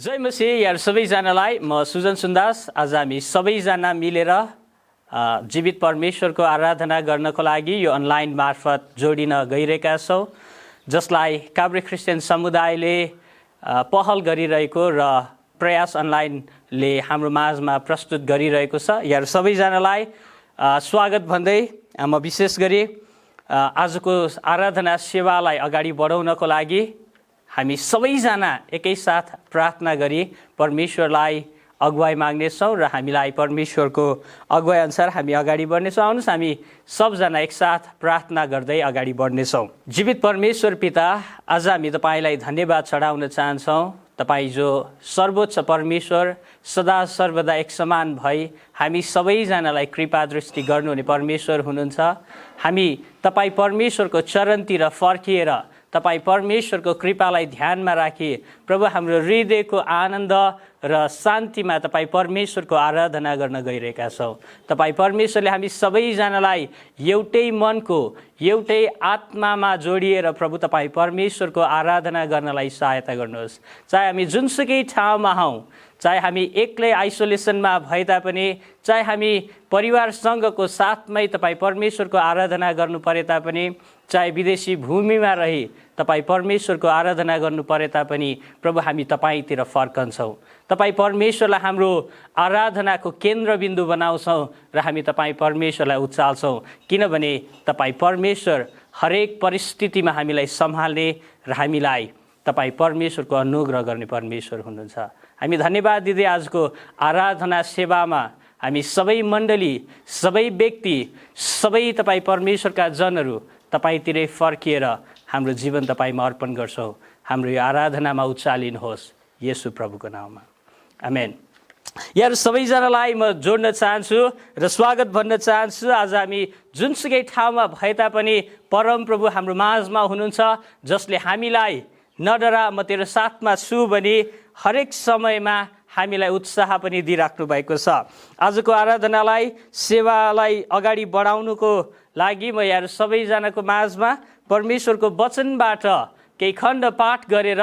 जय मसीह यार सबैजनालाई। म सुजन सुन्दास। आज हामी सबैजना मिलेर जीवित परमेश्वरको आराधना गर्नको लागि यो अनलाइन मार्फत जोडिन गइरहेका छौँ, जसलाई काभ्रे क्रिस्चियन समुदायले पहल गरिरहेको र प्रयास अनलाइनले हाम्रो माझमा प्रस्तुत गरिरहेको छ। यार सबैजनालाई स्वागत भन्दै म विशेष गरी आजको आराधना सेवालाई अगाडि बढाउनको लागि हामी सबैजना एकैसाथ प्रार्थना गरी परमेश्वरलाई अगुवाई माग्नेछौँ र हामीलाई परमेश्वरको अगुवाई अनुसार हामी अगाडि बढ्नेछौँ। आउनुहोस् हामी सबजना एकसाथ प्रार्थना गर्दै अगाडि बढ्नेछौँ। जीवित परमेश्वर पिता, आज हामी तपाईँलाई धन्यवाद चढाउन चाहन्छौँ। तपाईँ जो सर्वोच्च परमेश्वर, सदा सर्वदा एक समान भई हामी सबैजनालाई कृपा दृष्टि गर्नुहुने परमेश्वर हुनुहुन्छ। हामी तपाईँ परमेश्वरको चरणतिर फर्किएर तपाईँ परमेश्वरको कृपालाई ध्यानमा राखी प्रभु हाम्रो हृदयको आनन्द र शान्तिमा तपाईँ परमेश्वरको आराधना गर्न गइरहेका छौँ। तपाईँ परमेश्वरले हामी सबैजनालाई एउटै मनको एउटै आत्मामा जोडिएर प्रभु तपाईँ परमेश्वरको आराधना गर्नलाई सहायता गर्नुहोस्। चाहे हामी जुनसुकै ठाउँमा हौँ, चाहे हामी एक्लै आइसोलेसनमा भए तापनि, चाहे हामी परिवारसँगको साथमै तपाईँ परमेश्वरको आराधना गर्नु परे तापनि, चाहे विदेशी भूमिमा रही तपाईँ परमेश्वरको आराधना गर्नु परे तापनि प्रभु हामी तपाईँतिर फर्कन्छौँ। तपाईँ परमेश्वरलाई हाम्रो आराधनाको केन्द्रबिन्दु बनाउँछौँ र हामी तपाईँ परमेश्वरलाई उचाल्छौँ, किनभने तपाईँ परमेश्वर हरेक परिस्थितिमा हामीलाई सम्हाल्ने र हामीलाई तपाईँ परमेश्वरको अनुग्रह गर्ने परमेश्वर हुनुहुन्छ। हामी धन्यवाद दिँदै आजको आराधना सेवामा हामी सबै मण्डली, सबै व्यक्ति, सबै तपाईँ परमेश्वरका जनहरू तपाईँतिरै फर्किएर हाम्रो जीवन तपाईँमा अर्पण गर्छौँ। हाम्रो यो आराधनामा उचालिनुहोस् येशू प्रभुको नाममा, आमेन। यार सबैजनालाई म जोड्न चाहन्छु र स्वागत भन्न चाहन्छु। आज हामी जुनसुकै ठाउँमा भए तापनि परमप्रभु हाम्रो माझमा हुनुहुन्छ, जसले हामीलाई नडरा म तेरो साथमा छु भनी हरेक समयमा हामीलाई उत्साह पनि दिइराख्नु भएको छ। आजको आराधनालाई सेवालाई अगाडि बढाउनुको लागि म यहाँ सबैजनाको माझमा परमेश्वरको वचनबाट केही खण्ड पाठ गरेर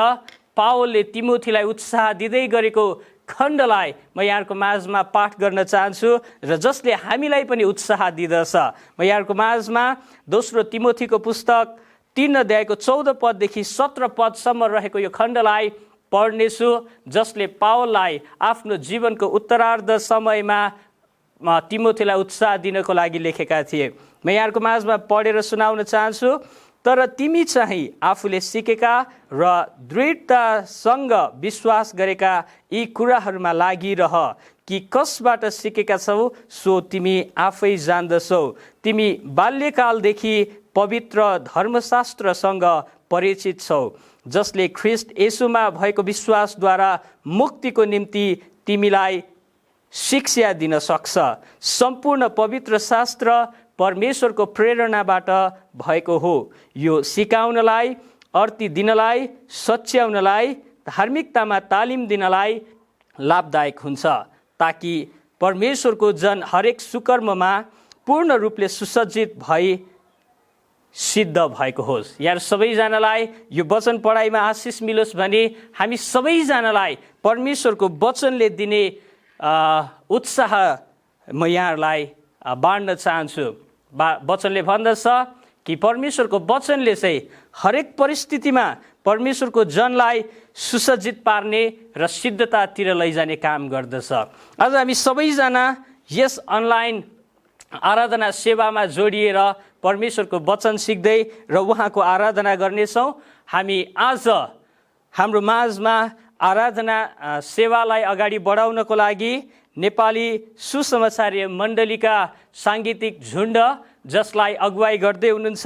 पावलले तिमोथीलाई उत्साह दिँदै गरेको खण्डलाई म यहाँको माझमा पाठ गर्न चाहन्छु र जसले हामीलाई पनि उत्साह दिँदछ। म यहाँको माझमा दोस्रो तिमोथीको पुस्तक 3 अध्यायको 14 पददेखि 17 पदसम्म रहेको यो खण्डलाई पढ्नेछु, जसले पावललाई आफ्नो जीवनको उत्तरार्ध समयमा तिमोथीलाई उत्साह दिनको लागि लेखेका थिए। म यहाँको माझमा पढेर सुनाउन चाहन्छु। तर तिमी चाहिँ आफूले सिकेका र दृढतासँग विश्वास गरेका यी कुराहरूमा लागिरह, कि कसबाट सिकेका छौ सो तिमी आफै जान्दछौ। तिमी बाल्यकालदेखि पवित्र धर्मशास्त्रसँग परिचित छौ, जसले ख्रिस्ट येशूमा भएको विश्वासद्वारा मुक्तिको निम्ति तिमीलाई शिक्षा दिन सक्छ। सम्पूर्ण पवित्र शास्त्र परमेश्वरको प्रेरणाबाट भएको हो। यो सिकाउनलाई, अर्ती दिनलाई, सच्याउनलाई, धार्मिकतामा तालिम दिनलाई लाभदायक हुन्छ, ताकि परमेश्वरको जन हरेक सुकर्ममा पूर्ण रूपले सुसज्जित भई सिद्ध भएको होस्। यार सबैजनालाई यो वचन पढाइमा आशिष मिलोस् भने हामी सबैजनालाई परमेश्वरको वचनले दिने उत्साह म यहाँहरूलाई बाँड्न चाहन्छु। वचनले भन्दछ कि परमेश्वरको वचनले चाहिँ हरेक परिस्थितिमा परमेश्वरको जनलाई सुसज्जित पार्ने र सिद्धतातिर लैजाने काम गर्दछ। आज हामी सबैजना यस अनलाइन आराधना सेवामा जोडिएर परमेश्वरको वचन सिक्दै र उहाँको आराधना गर्नेछौँ। हामी आज हाम्रो माझमा आराधना सेवालाई अगाडि बढाउनको लागि नेपाली सुसमाचारीय मण्डलीका साङ्गीतिक झुन्ड, जसलाई अगुवाई गर्दै हुनुहुन्छ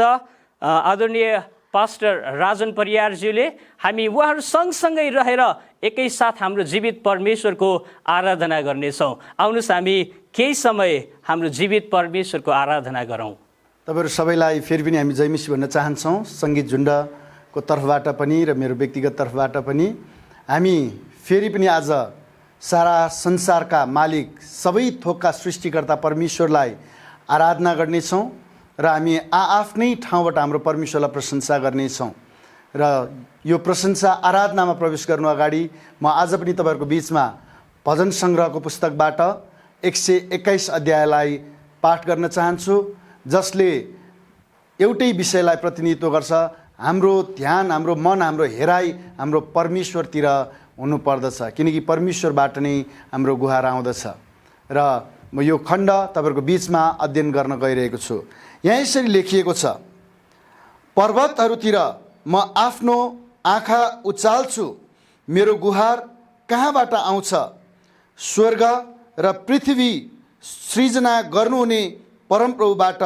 आदरणीय पास्टर राजन परियारज्यूले, हामी उहाँहरू सँगसँगै रहेर एकैसाथ हाम्रो जीवित परमेश्वरको आराधना गर्नेछौँ। आउनुहोस् हामी केही समय हाम्रो जीवित परमेश्वरको आराधना गरौँ। तपाईहरु सबैलाई फेरि पनि हामी जयमसी भन्न चाहन्छौँ। सङ्गीत झुन्डको तर्फबाट पनि र मेरो व्यक्तिगत तर्फबाट पनि हामी फेरि पनि आज सारा संसारका मालिक, सबै थोकका सृष्टिकर्ता परमेश्वरलाई आराधना गर्नेछौँ र हामी आफ्नै ठाउँबाट हाम्रो परमेश्वरलाई प्रशंसा गर्नेछौँ। र यो प्रशंसा आराधनामा प्रवेश गर्नु अगाडि म आज पनि तपाईहरुको बीचमा भजन सङ्ग्रहको पुस्तकबाट 121 अध्यायलाई पाठ गर्न चाहन्छु, जसले एउटै विषयलाई प्रतिनिधित्व गर्छ। हाम्रो ध्यान, हाम्रो मन, हाम्रो हेराइ हाम्रो परमेश्वरतिर हुनुपर्दछ, किनकि परमेश्वरबाट नै हाम्रो गुहार आउँदछ। र म यो खण्ड तपाईहरुको बीचमा अध्ययन गर्न गइरहेको छु। यहाँ यसरी लेखिएको छ, पर्वतहरूतिर म आफ्नो आँखा उचाल्छु, मेरो गुहार कहाँबाट आउँछ? स्वर्ग र पृथ्वी सृजना गर्नुहुने परमप्रभुबाट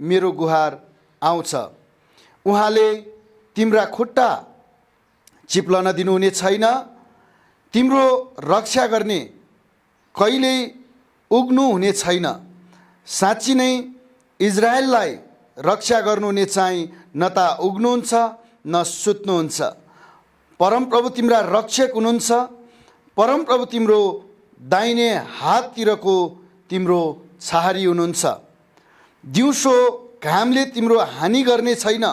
मेरो गुहार आउँछ। उहाँले तिम्रा खुट्टा चिप्लन दिनुहुने छैन, तिम्रो रक्षा गर्ने कहिल्यै उग्नु हुने छैन। साँच्ची नै इजरायललाई रक्षा गर्नुहुने चाहिँ न त उग्नुहुन्छ न सुत्नुहुन्छ। परमप्रभु तिम्रा रक्षक हुनुहुन्छ, परमप्रभु तिम्रो दाहिने हाततिरको तिम्रो छहारी हुनुहुन्छ। दिउँसो घामले तिम्रो हानि गर्ने छैन,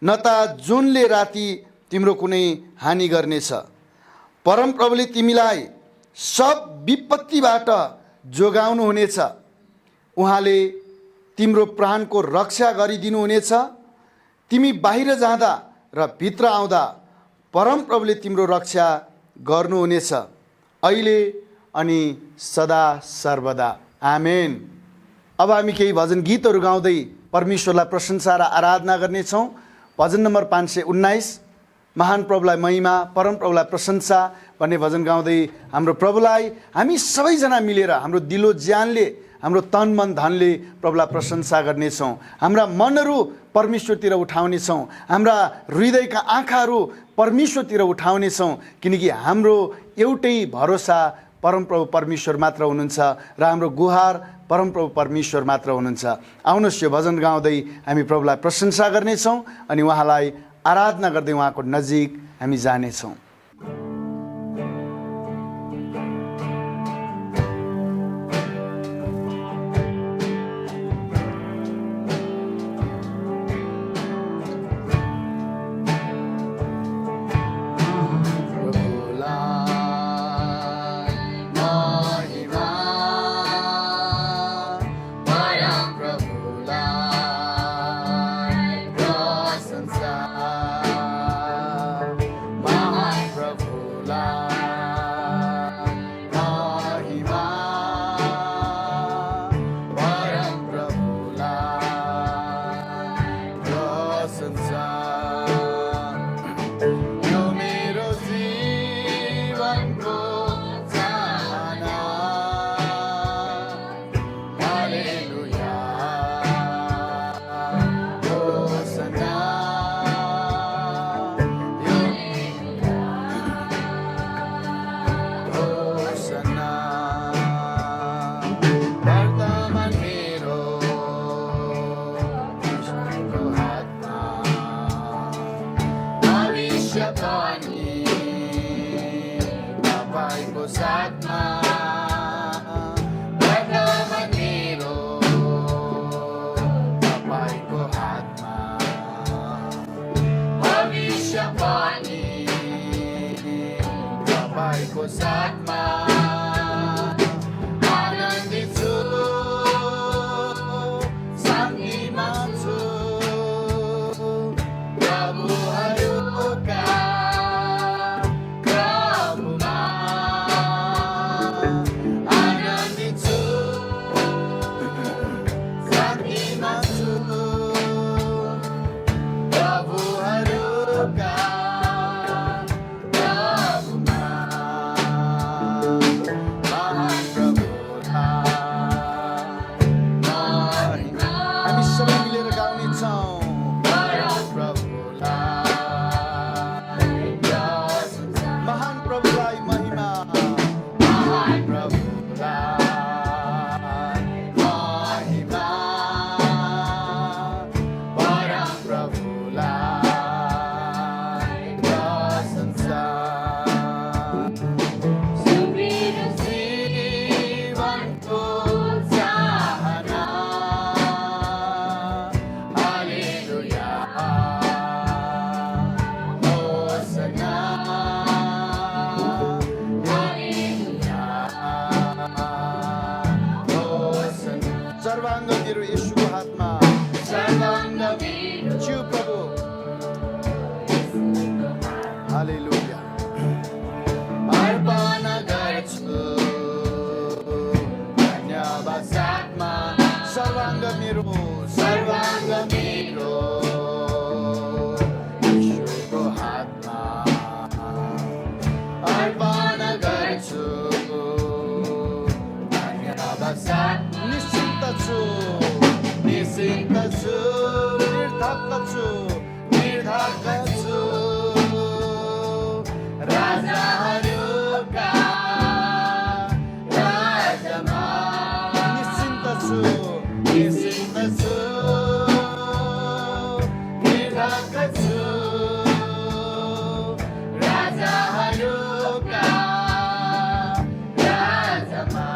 न त जुनले राति तिम्रो कुनै हानि गर्नेछ। परमप्रभुले तिमीलाई सब विपत्तिबाट जोगाउनु हुनेछ। उहाँले तिम्रो प्राणको रक्षा गरिदिनुहुनेछ। तिमी बाहिर जाँदा र भित्र आउँदा परमप्रभुले तिम्रो रक्षा गर्नुहुनेछ, अहिले अनि सदा सर्वदा। आमेन। अब हामी केही भजन गीतहरू गाउँदै परमेश्वरलाई प्रशंसा र आराधना गर्नेछौँ। भजन नम्बर 519, महान प्रभुलाई महिमा, परमप्रभुलाई प्रशंसा भन्ने भजन गाउँदै हाम्रो प्रभुलाई हामी सबैजना मिलेर हाम्रो दिलो ज्यानले, हाम्रो तन मन धनले प्रभुलाई प्रशंसा गर्नेछौँ। हाम्रा मनहरू परमेश्वरतिर उठाउनेछौँ, हाम्रा हृदयका आँखाहरू परमेश्वरतिर उठाउनेछौँ, किनकि हाम्रो एउटै भरोसा परमप्रभु परमेश्वर मात्र हुनुहुन्छ र हाम्रो गुहार परमप्रभु परमेश्वर मात्र हुनुहुन्छ। आउनुहोस् यो भजन गाउँदै हामी प्रभुलाई प्रशंसा गर्नेछौँ अनि उहाँलाई आराधना गर्दै उहाँको नजिक हामी जानेछौँ। Maha साथमा आनन्दित छु शान्तिमा छु प्रभुहरूका प्रभुमा आनन्दित छु शान्तिमा छु प्रभुहरूका सर्वाङ्ग मेरो येशूको हातमा सर्वाङ्ग छु प्रभु हालेलुया अर्पण गर्छु धन्यवाद साथमा सर्वाङ्ग मेरो येशूको हातमा अर्पण गर्छु धन्यवाद साथ निश्चिन्त छु निर्धक्क छु राजाहरूका राजामा निश्चिन्त छु निर्धक्क छु राजाहरूका राजामा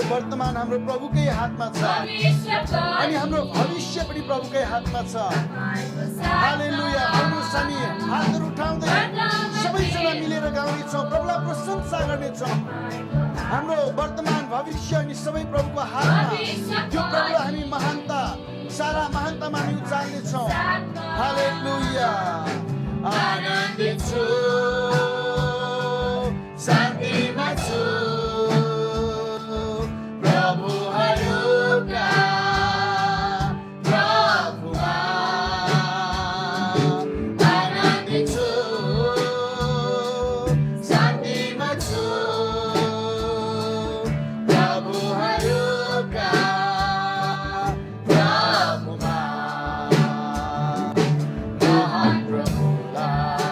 वर्तमान हाम्रो प्रभुकै हातमा छ अनि हाम्रो भविष्य पनि प्रभुकै हातमा छ हालेलुया आउनुहोस् हामी हातहरू उठाउँदै सबैजना मिलेर गाउनेछौँ प्रभुलाई प्रशंसा गर्नेछौँ हाम्रो वर्तमान भविष्य अनि सबै प्रभुको हातमा त्यो प्रभुलाई हामी महानता सारा महानतामा हामी उचाल्नेछौँ हालेलुया आनन्दित छु शान्तिमा छु प्रभुहरूका प्रभुमा आनन्दित छु शान्तिमा छु प्रभुहरूका प्रभुमा महान प्रभुलाई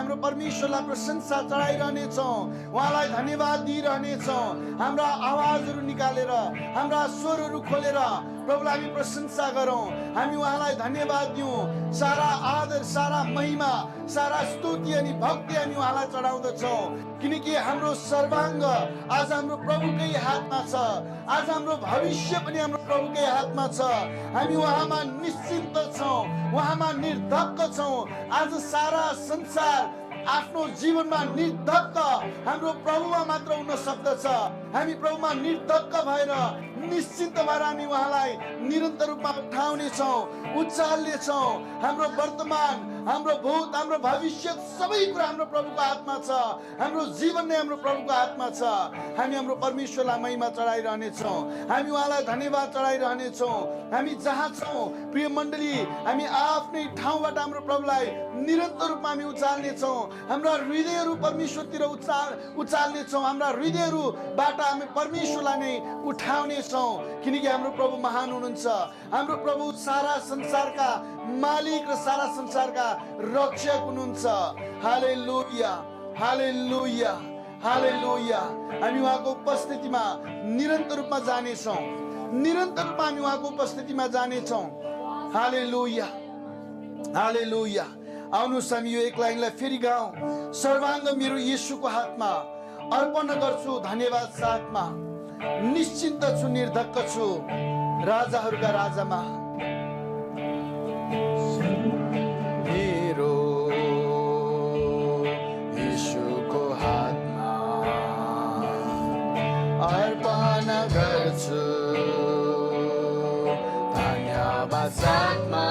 हाम्रो परमेश्वरलाई प्रशंसा चढाइरहनेछौँ, उहाँलाई धन्यवाद दिइरहनेछौँ। हाम्रा आवाजहरू निकालेर, हाम्रा स्वरहरू खोलेर प्रभुलाई हामी प्रशंसा गरौँ, हामी उहाँलाई धन्यवाद दिउँ। सारा आदर, सारा महिमा, सारा स्तुति अनि भक्ति हामी उहाँलाई चढाउँदछौँ, किनकि हाम्रो सर्वाङ्ग आज हाम्रो प्रभुकै हातमा छ। आज हाम्रो भविष्य पनि हाम्रो प्रभुकै हातमा छ। हामी उहाँमा निश्चिन्त छौँ, उहाँमा निर्धक्क छौँ। आज सारा संसार आफ्नो जीवनमा निर्धक्क हाम्रो प्रभुमा मात्र हुन सक्दछ। हामी प्रभुमा निर्धक्क भएर, निश्चिन्त भएर हामी उहाँलाई निरन्तर रूपमा उठाउनेछौँ, उचाल्नेछौँ। हाम्रो वर्तमान, हाम्रो भूत, हाम्रो भविष्य सबै कुरा हाम्रो प्रभुको हातमा छ। हाम्रो जीवन नै हाम्रो प्रभुको हातमा छ। हामी हाम्रो परमेश्वरलाई महिमा चढाइरहनेछौँ, हामी उहाँलाई धन्यवाद चढाइरहनेछौँ। हामी जहाँ छौँ प्रिय मण्डली, हामी आफ्नै ठाउँबाट हाम्रो प्रभुलाई निरन्तर रूपमा हामी उचाल्नेछौँ। हाम्रा हृदयहरू परमेश्वरतिर उचाल्नेछौँ। हाम्रा हृदयहरूबाट हामी परमेश्वरलाई नै उठाउनेछौँ, किनकि हाम्रो प्रभु महान हुनुहुन्छ। हाम्रो प्रभु सारा संसारका मालिक र सारा संसारका रक्षक हुनुहुन्छ। हालेलुया, हालेलुया, हालेलुया। हामी उहाँको उपस्थितिमा निरन्तर रूपमा जानेछौँ, निरन्तर रूपमा हामी उहाँको उपस्थितिमा जानेछौँ। हालेलुया, हालेलुया। आउनुहोस् हामी यो एक लाइनलाई फेरि गाउँ। सर्वाङ्ग मेरो येशूको हातमा अर्पण गर्छु धन्यवाद साथमा, निश्चिन्त छु, निर्धक्क छु राजाहरूका राजामा। मेरो येशूको हातमा अर्पण गर्छु धन्यवाद साथमा।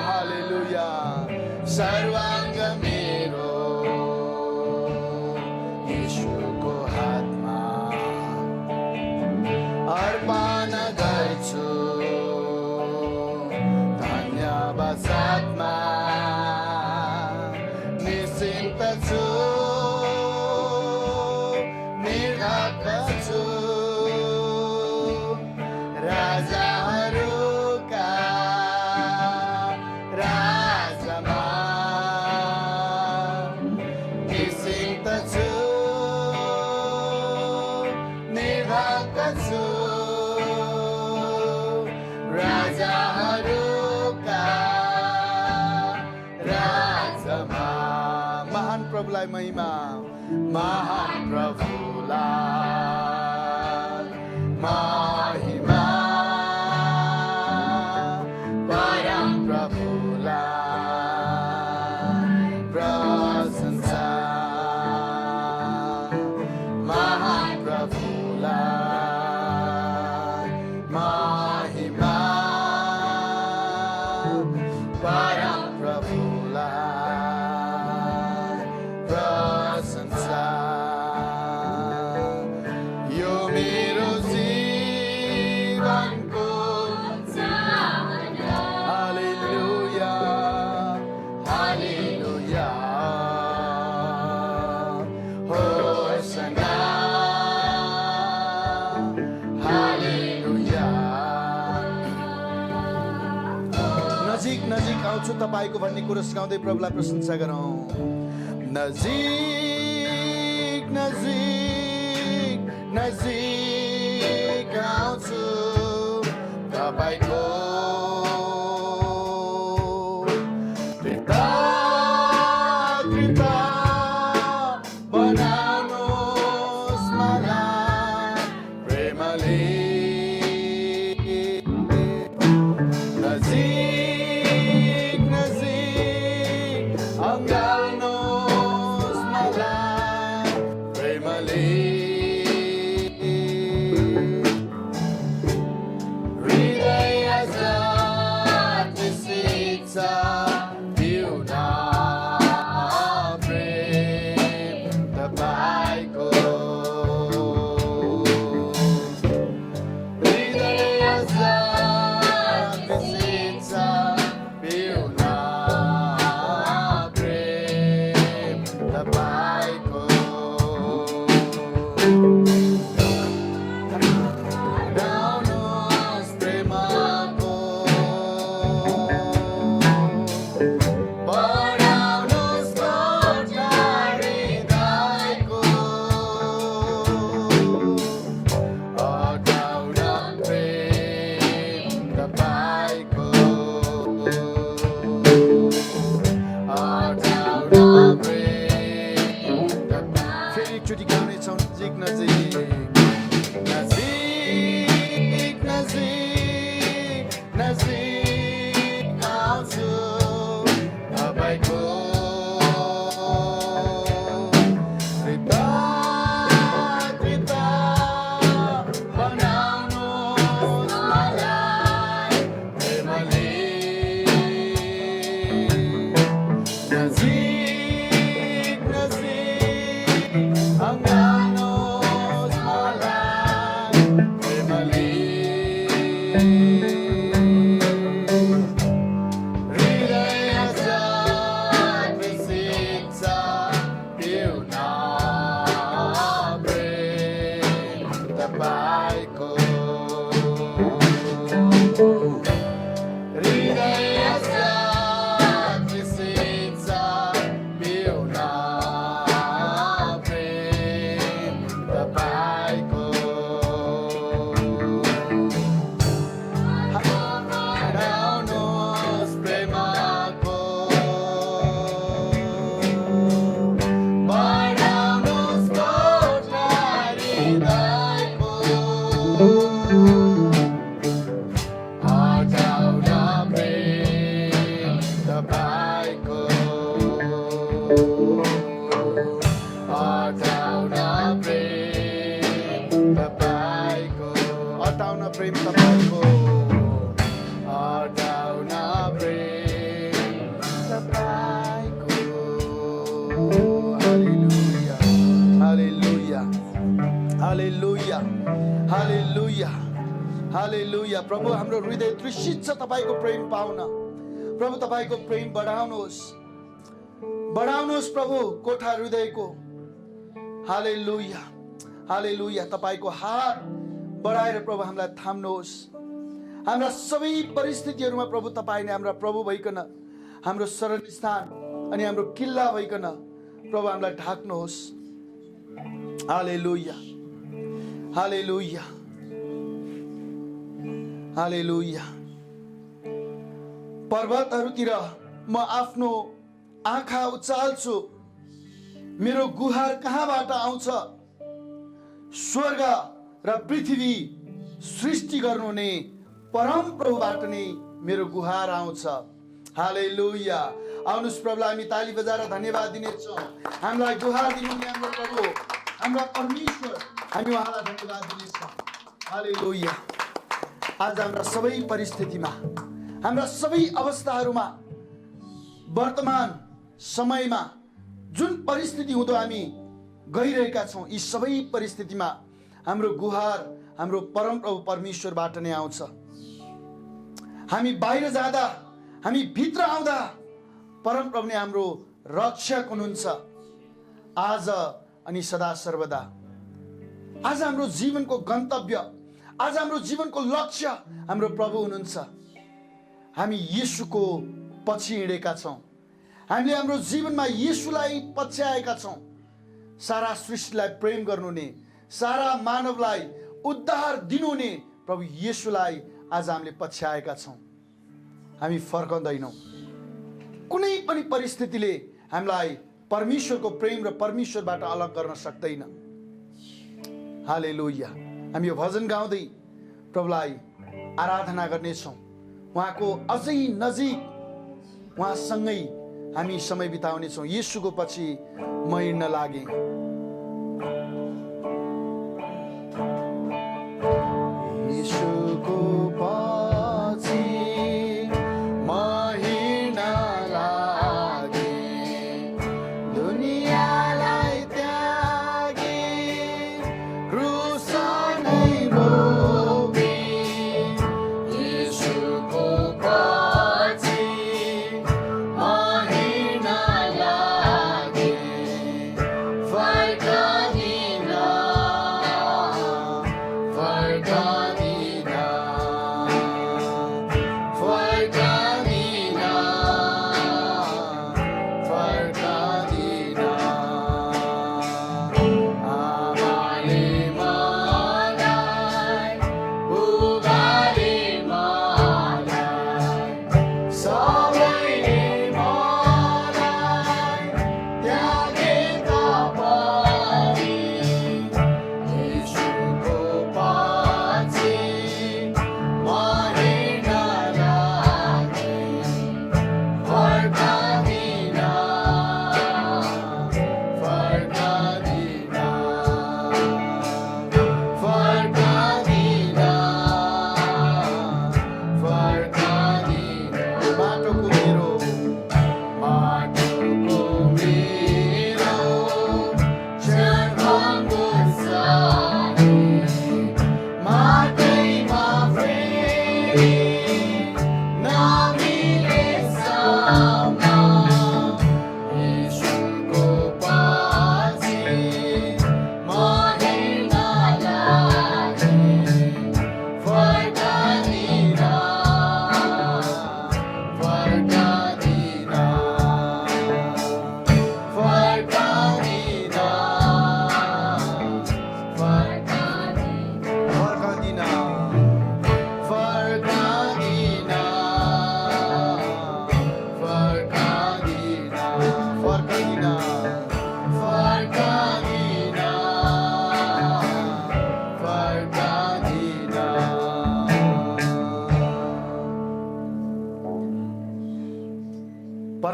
हालेलुया। सर्वाङ्ग मेरो येशूको हातमा अर्पण गर्छु धन्यवाद साथमा। निश्चिन्त छु, निर्धक्क छु राजाहरूका राजामा। निश्चिन्त छु, निर्धक्क छु राजाहरूका राजामा। महान प्रभुलाई महिमा, महान प्रभुलाई महिमा, परम प्रभुलाई प्रशंसा। महान प्रभुलाई महिमा, परम प्रभुलाई प्रशंसा। यो मेरो जीवनको हालेलुया, हालेलुया, होसना, हालेलुया। नजिक नजिक आउँछु तपाईँको भन्ने कुरो सिकाउँदै प्रभुलाई प्रशंसा गरौँ। नजिक नजिक नजिक आउँछु तपाईँको कृपा बनाउनुहोस् मलाई प्रेमले। नजिक नजिक अँगाल्नुहोस् मलाई प्रेमले। हृदय जात शिक्षा पिउन प्रेम तपाईँको। हृदय जात शिक्षा पिउन प्रेम तपाईँको। गाउनुहोस् प्रेमको, बढाउनुहोस् घोषणा गाउनेछौँ नजिक नजिक नजिक नजिक नजिक आउँछु तपाईँको हालेलुया। प्रभु हाम्रो हृदय तृषित छ तपाईँको प्रेम पाउन। प्रभु तपाईँको प्रेम बढाउनुहोस्, बढाउनुहोस् प्रभु कोठा हृदयको। हालेलुया हालेलुया। तपाईँको हात बढाएर प्रभु हामीलाई थाम्नुहोस्। हाम्रा सबै परिस्थितिहरूमा प्रभु तपाईँ नै हाम्रा प्रभु भइकन, हाम्रो शरण स्थान अनि हाम्रो किल्ला भइकन प्रभु हामीलाई ढाक्नुहोस्। हालेलुया हालेलुया हालेलुया। पर्वतहरूतिर म आफ्नो आँखा उचाल्छु, मेरो गुहार कहाँबाट आउँछ? स्वर्ग र पृथ्वी सृष्टि गर्नुहुने परम प्रभुबाट नै मेरो गुहार आउँछ। हालेलुया। आउनुहोस् प्रभुलाई हामी ताली बजाएर धन्यवाद दिनेछौँ। हामीलाई गुहार दिनुहुने हाम्रो प्रभु, हाम्रा परमेश्वर, हामी उहाँलाई धन्यवाद दिनेछौँ। हालेलुया। आज हाम्रा सबै परिस्थितिमा, हाम्रा सबै अवस्थाहरूमा, वर्तमान समयमा जुन परिस्थिति हुँदो हामी गइरहेका छौँ, यी सबै परिस्थितिमा हाम्रो गुहार हाम्रो परम प्रभु परमेश्वरबाट नै आउँछ। हामी बाहिर जाँदा, हामी भित्र आउँदा परम प्रभु नै हाम्रो रक्षक हुनुहुन्छ, आज अनि सदा सर्वदा। आज हाम्रो जीवनको गन्तव्य, आज हाम्रो जीवनको लक्ष्य हाम्रो प्रभु हुनुहुन्छ। हामी येशूको पछि हिँडेका छौँ। हामीले हाम्रो जीवनमा येशूलाई पछ्याएका छौँ। सारा सृष्टिलाई प्रेम गर्नुहुने, सारा मानवलाई उद्धार दिनुहुने प्रभु येशूलाई आज हामीले पछ्याएका छौँ। हामी फर्काउँदैनौँ। कुनै पनि परिस्थितिले हामीलाई परमेश्वरको प्रेम र परमेश्वरबाट अलग गर्न सक्दैन। हालेलुया। हामी यो भजन गाउँदै प्रभुलाई आराधना गर्नेछौँ। उहाँको अझै नजिक, उहाँसँगै हामी समय बिताउनेछौँ। येशूको पछि म हिँड्न लागेँ। येशूको पछि म हिँड्न लागेँ, दुनियाँलाई त्यागे क्रुसमै बोके। येशूको पछि म हिँड्न लागेँ,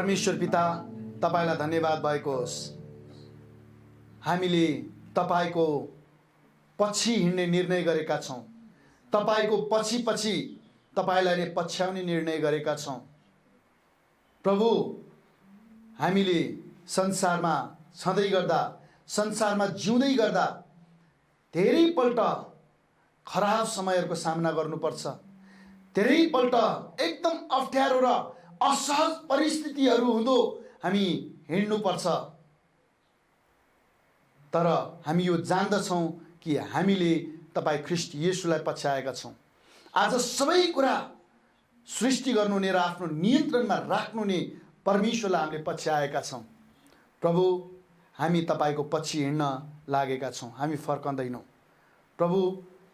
परमेश्वर पिता, तपाईँलाई धन्यवाद भएको होस्। हामीले तपाईँको पछि हिँड्ने निर्णय गरेका छौँ। तपाईँको पछि पछि तपाईँलाई नै पछ्याउने निर्णय गरेका छौँ। प्रभु, हामीले संसारमा छँदै गर्दा, संसारमा जिउँदै गर्दा धेरैपल्ट खराब समयहरूको सामना गर्नुपर्छ। धेरैपल्ट एकदम अप्ठ्यारो र असहज परिस्थितिहरू हुँदो हामी हिँड्नुपर्छ। तर हामी यो जान्दछौँ कि हामीले तपाईँ ख्रीष्ट येशूलाई पछ्याएका छौँ। आज सबै कुरा सृष्टि गर्नुहुने र आफ्नो नियन्त्रणमा राख्नुहुने परमेश्वरलाई हामीले पछ्याएका छौँ। प्रभु, हामी तपाईँको पछि हिँड्न लागेका छौँ। हामी फर्कँदैनौँ। प्रभु,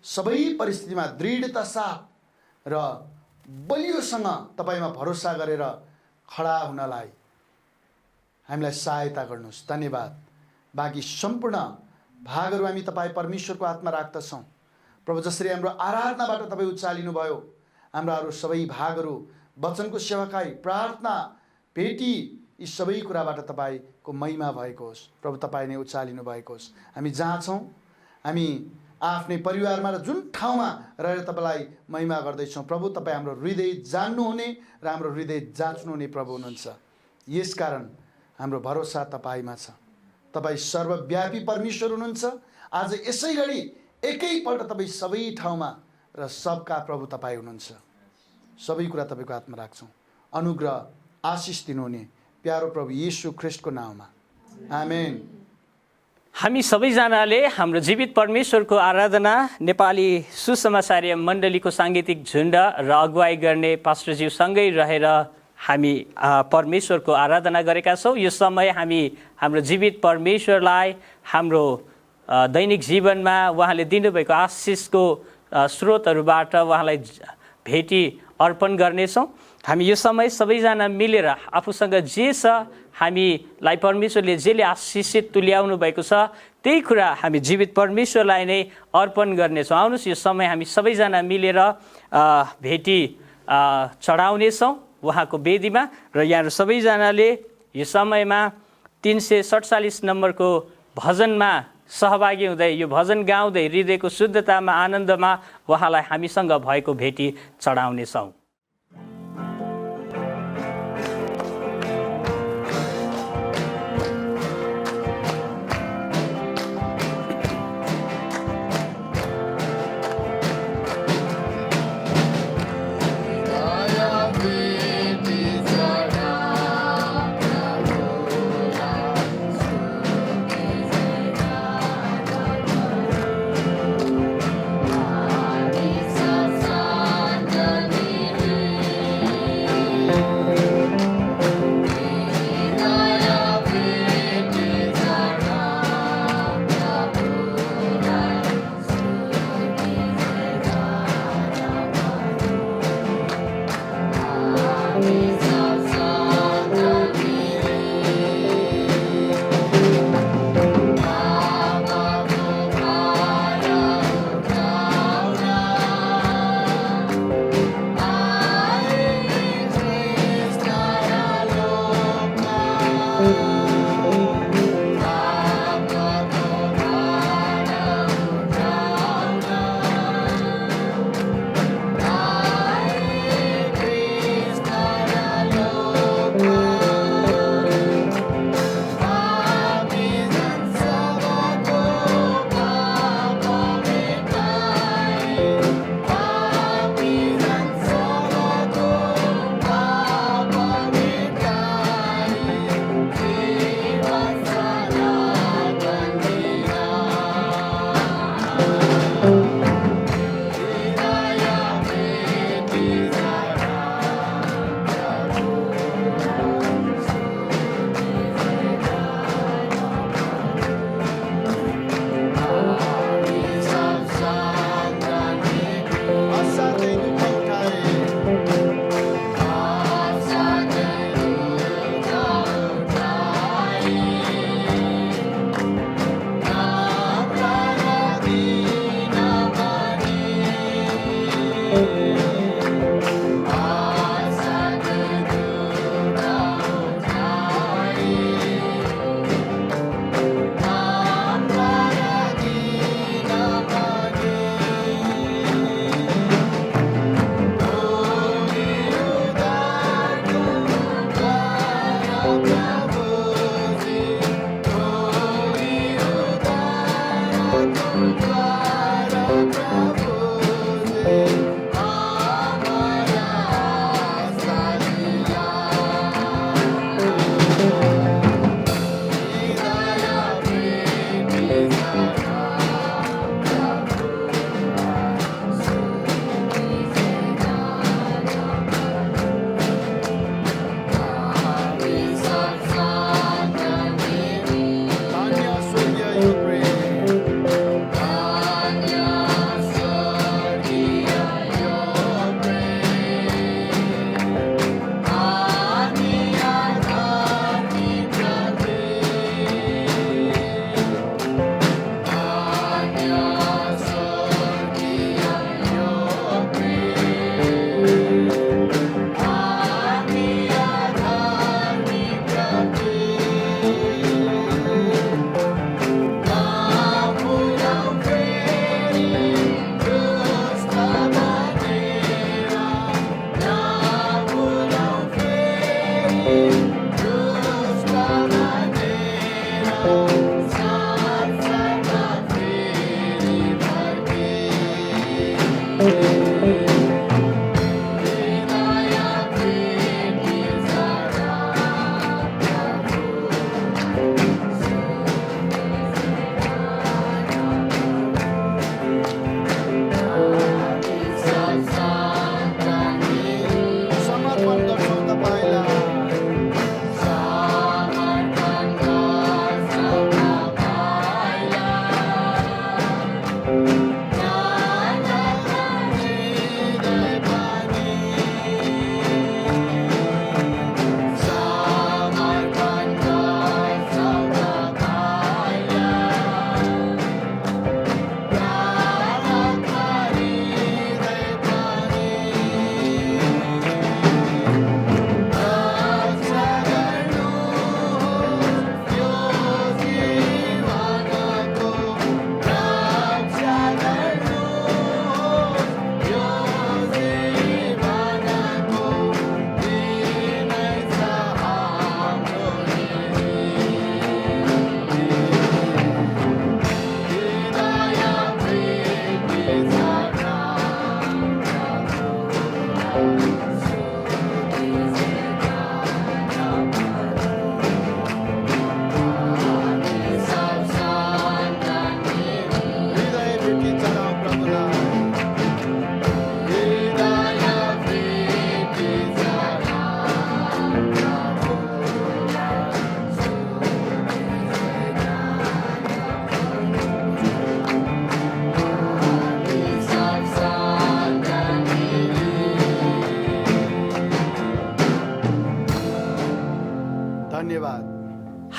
सबै परिस्थितिमा दृढता साथ र बलियोसँग तपाईँमा भरोसा गरेर खडा हुनलाई हामीलाई सहायता गर्नुहोस्। धन्यवाद। बाँकी सम्पूर्ण भागहरू हामी तपाईँ परमेश्वरको हातमा राख्दछौँ। प्रभु, जसरी हाम्रो आराधनाबाट तपाईँ उचालिनु भयो, हाम्रा अरू सबै भागहरू, वचनको सेवाकाई, प्रार्थना, भेटी, यी सबै कुराबाट तपाईँको महिमा भएको होस्। प्रभु, तपाईँ नै उचालिनु भएको होस्। हामी जहाँ छौँ, हामी आफ्नै परिवारमा र जुन ठाउँमा रहेर तपाईँलाई महिमा गर्दैछौँ, प्रभु, तपाईँ हाम्रो हृदय जान्नुहुने र हाम्रो हृदय जाँच्नुहुने प्रभु हुनुहुन्छ। यसकारण हाम्रो भरोसा तपाईँमा छ। तपाईँ सर्वव्यापी परमेश्वर हुनुहुन्छ। आज यसै घडी एकैपल्ट तपाईँ सबै ठाउँमा र सबका प्रभु तपाईँ हुनुहुन्छ। सबै कुरा तपाईँको हातमा राख्छौँ। अनुग्रह, आशिष दिनुहुने प्यारो प्रभु येशू ख्रीष्टको नाममा, आमेन। हामी सबैजनाले हाम्रो जीवित परमेश्वरको आराधना नेपाली सुसमाचारीय मण्डलीको साङ्गीतिक झुन्ड र अगुवाई गर्ने पास्टरज्यूसँगै रहेर हामी परमेश्वरको आराधना गरेका छौँ। यो समय हामी हाम्रो जीवित परमेश्वरलाई हाम्रो दैनिक जीवनमा उहाँले दिनुभएको आशिषको स्रोतहरूबाट उहाँलाई भेटी अर्पण गर्नेछौँ। हामी यो समय सबैजना मिलेर आफूसँग जे छ, हामीलाई परमेश्वरले जेले आशिषित तुल्याउनु भएको छ, त्यही कुरा हामी जीवित परमेश्वरलाई नै अर्पण गर्नेछौँ। आउनुहोस्, यो समय हामी सबैजना मिलेर भेटी चढाउनेछौँ उहाँको वेदीमा। र यहाँ सबैजनाले यो समयमा 347 नम्बरको भजनमा सहभागी हुँदै यो भजन गाउँदै हृदयको शुद्धतामा, आनन्दमा उहाँलाई हामीसँग भएको भेटी चढाउनेछौँ। Sa sa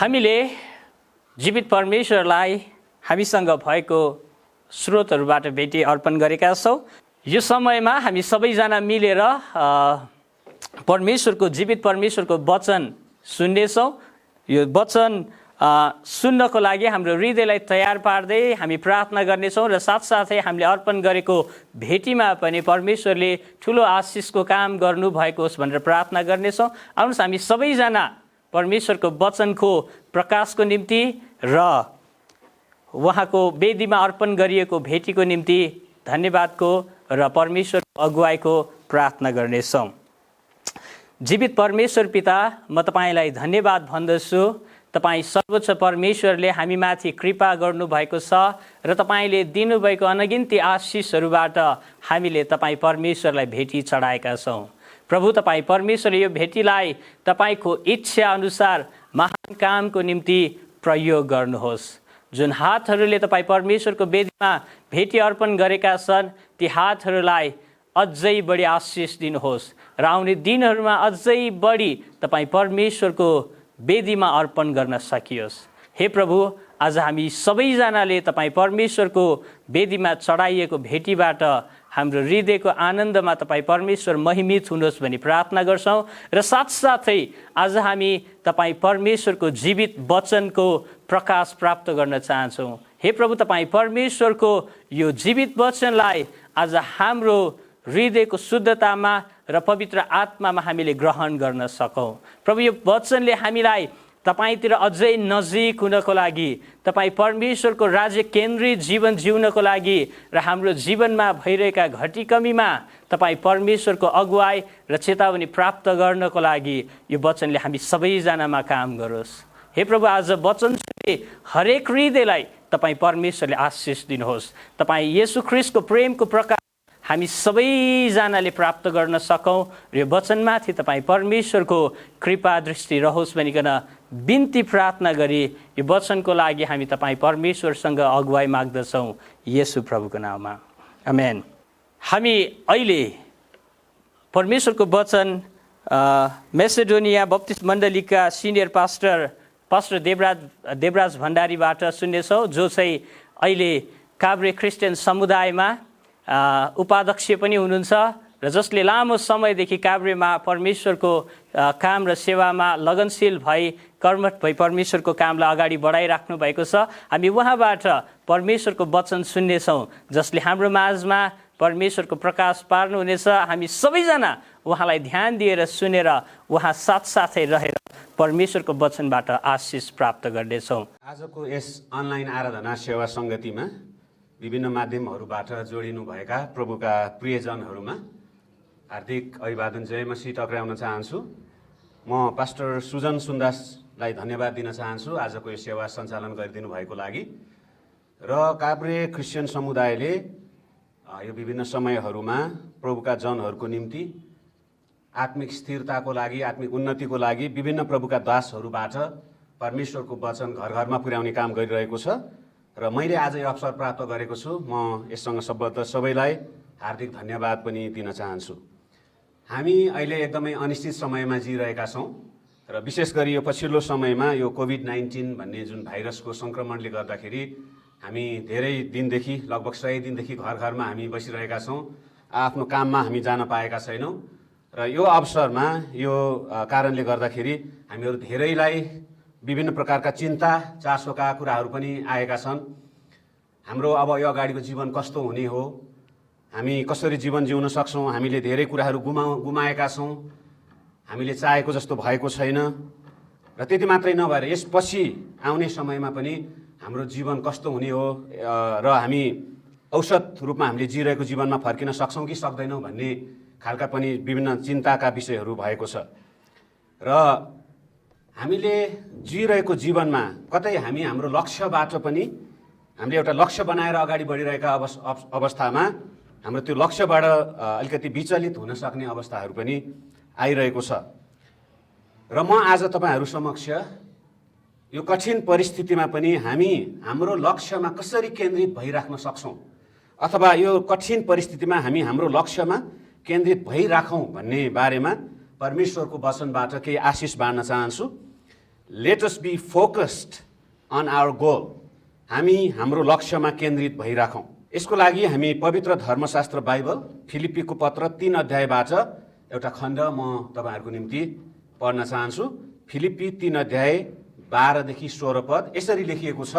हामीले जीवित परमेश्वरलाई हामीसँग भएको स्रोतहरूबाट भेटी अर्पण गरेका छौँ। यो समयमा हामी सबैजना मिलेर परमेश्वरको जीवित परमेश्वरको वचन सुन्नेछौँ। यो वचन सुन्नको लागि हाम्रो हृदयलाई तयार पार्दै हामी प्रार्थना गर्नेछौँ र साथसाथै हामीले अर्पण गरेको भेटीमा पनि परमेश्वरले ठुलो आशिषको काम गर्नुभएको होस् भनेर प्रार्थना गर्नेछौँ। आउनुहोस् हामी सबैजना परमेश्वरको वचनको प्रकाशको निम्ति र उहाँको वेदीमा अर्पण गरिएको भेटीको निम्ति धन्यवादको र परमेश्वरको अगुवाईको प्रार्थना गर्नेछौँ। जीवित परमेश्वर पिता, म तपाईँलाई धन्यवाद भन्दछु। तपाईँ सर्वोच्च परमेश्वरले हामीमाथि कृपा गर्नुभएको छ र तपाईँले दिनुभएको अनगिन्ती आशिषहरूबाट हामीले तपाईँ परमेश्वरलाई भेटी चढाएका छौँ। प्रभु, तपाईँ परमेश्वरले यो भेटीलाई तपाईँको इच्छा अनुसार महान कामको निम्ति प्रयोग गर्नुहोस्। जुन हातहरूले तपाईँ परमेश्वरको वेदीमा भेटी अर्पण गरेका छन्, ती हातहरूलाई अझै बढी आशिष दिनुहोस् र आउने दिनहरूमा अझै बढी तपाईँ परमेश्वरको वेदीमा अर्पण गर्न सकियोस्। हे प्रभु, आज हामी सबैजनाले तपाईँ परमेश्वरको वेदीमा चढाइएको भेटीबाट हाम्रो हृदयको आनन्दमा तपाईँ परमेश्वर महिमित हुनुहोस् भनी प्रार्थना गर्छौँ र साथसाथै आज हामी तपाईँ परमेश्वरको जीवित वचनको प्रकाश प्राप्त गर्न चाहन्छौँ। हे प्रभु, तपाईँ परमेश्वरको यो जीवित वचनलाई आज हाम्रो हृदयको शुद्धतामा र पवित्र आत्मामा हामीले ग्रहण गर्न सकौँ। प्रभु, यो वचनले हामीलाई तपाईँतिर अझै नजिक हुनको लागि, तपाईँ परमेश्वरको राज्य केन्द्रित जीवन जिउनको लागि र हाम्रो जीवनमा भइरहेका घटीकमीमा तपाईँ परमेश्वरको अगुवाई र चेतावनी प्राप्त गर्नको लागि यो वचनले हामी सबैजनामा काम गरोस्। हे प्रभु, आज वचन सुन्ने हरेक हृदयलाई तपाईँ परमेश्वरले आशिष दिनुहोस्। तपाईँ येशू ख्रीष्टको प्रेमको प्रकाश हामी सबैजनाले प्राप्त गर्न सकौँ र यो वचनमाथि तपाईँ परमेश्वरको कृपा दृष्टि रहोस् भनिकन बिन्ती प्रार्थना गरी यो वचनको लागि हामी तपाईँ परमेश्वरसँग अगुवाई माग्दछौँ येशू प्रभुको नाममा, आमेन। हामी अहिले परमेश्वरको वचन मेसेडोनिया बप्तिस्ट मण्डलीका सिनियर पास्टर देवराज भण्डारीबाट सुन्नेछौँ, जो चाहिँ अहिले काभ्रे क्रिस्चियन समुदायमा उपाध्यक्ष पनि हुनुहुन्छ र जसले लामो समयदेखि काभ्रेमा परमेश्वरको काम र सेवामा लगनशील भई कर्मठ भई परमेश्वरको कामलाई अगाडि बढाइराख्नु भएको छ। हामी उहाँबाट परमेश्वरको वचन सुन्नेछौँ, जसले हाम्रो माझमा परमेश्वरको प्रकाश पार्नुहुनेछ। हामी सबैजना उहाँलाई ध्यान दिएर सुनेर उहाँ साथसाथै रहेर परमेश्वरको वचनबाट आशिष प्राप्त गर्नेछौँ। आजको यस अनलाइन आराधना सेवा सङ्गतिमा विभिन्न माध्यमहरूबाट जोडिनुभएका प्रभुका प्रियजनहरूमा हार्दिक अभिवादन जय मसीह टक्राउन चाहन्छु। म पास्टर सुजन सुन्दासलाई धन्यवाद दिन चाहन्छु आजको यो सेवा सञ्चालन गरिदिनु भएको लागि। र काभ्रे क्रिस्चियन समुदायले यो विभिन्न समयहरूमा प्रभुका जनहरूको निम्ति आत्मिक स्थिरताको लागि, आत्मिक उन्नतिको लागि विभिन्न प्रभुका दासहरूबाट परमेश्वरको वचन घर घरमा पुर्याउने काम गरिरहेको छ र मैले आज यो अवसर प्राप्त गरेको छु। म यससँग सम्बद्ध सबैलाई हार्दिक धन्यवाद पनि दिन चाहन्छु। हामी अहिले एकदमै अनिश्चित समयमा जिइरहेका छौँ र विशेष गरी यो पछिल्लो समयमा यो कोभिड-19 भन्ने जुन भाइरसको सङ्क्रमणले गर्दाखेरि हामी धेरै दिनदेखि, लगभग 100 दिनदेखि घर घरमा हामी बसिरहेका छौँ। आफ्नो काममा हामी जान पाएका छैनौँ र यो अवसरमा यो कारणले गर्दाखेरि हामीहरू धेरैलाई विभिन्न प्रकारका चिन्ता चासोका कुराहरू पनि आएका छन्। हाम्रो अब यो अगाडिको जीवन कस्तो हुने हो, हामी कसरी जीवन जिउन सक्छौँ, हामीले धेरै कुराहरू गुमाएका छौँ, हामीले चाहेको जस्तो भएको छैन र त्यति मात्रै नभएर यसपछि आउने समयमा पनि हाम्रो जीवन कस्तो हुने हो र हामी औसत रूपमा हामीले जिरहेको जीवनमा फर्किन सक्छौँ कि सक्दैनौँ भन्ने खालका पनि विभिन्न चिन्ताका विषयहरू भएको छ। र हामीले जिरहेको जीवनमा कतै हामी हाम्रो लक्ष्यबाट पनि हामीले एउटा लक्ष्य बनाएर अगाडि बढिरहेका अवस्थामा हाम्रो त्यो लक्ष्यबाट अलिकति विचलित हुन सक्ने अवस्थाहरू पनि आइरहेको छ। र म आज तपाईँहरू समक्ष यो कठिन परिस्थितिमा पनि हामी हाम्रो लक्ष्यमा कसरी केन्द्रित भइराख्न सक्छौँ अथवा यो कठिन परिस्थितिमा हामी हाम्रो लक्ष्यमा केन्द्रित भइराखौँ भन्ने बारेमा परमेश्वरको वचनबाट केही आशिष बाँड्न चाहन्छु। Let us be focused on our goal. हामी हाम्रो लक्ष्यमा केन्द्रित भइराखौँ। यसको लागि हामी पवित्र धर्मशास्त्र बाइबल फिलिप्पीको पत्र 3 अध्यायबाट एउटा खण्ड म तपाईँहरूको निम्ति पढ्न चाहन्छु। फिलिप्पी 3 अध्याय 12देखि 16 पद यसरी लेखिएको छ,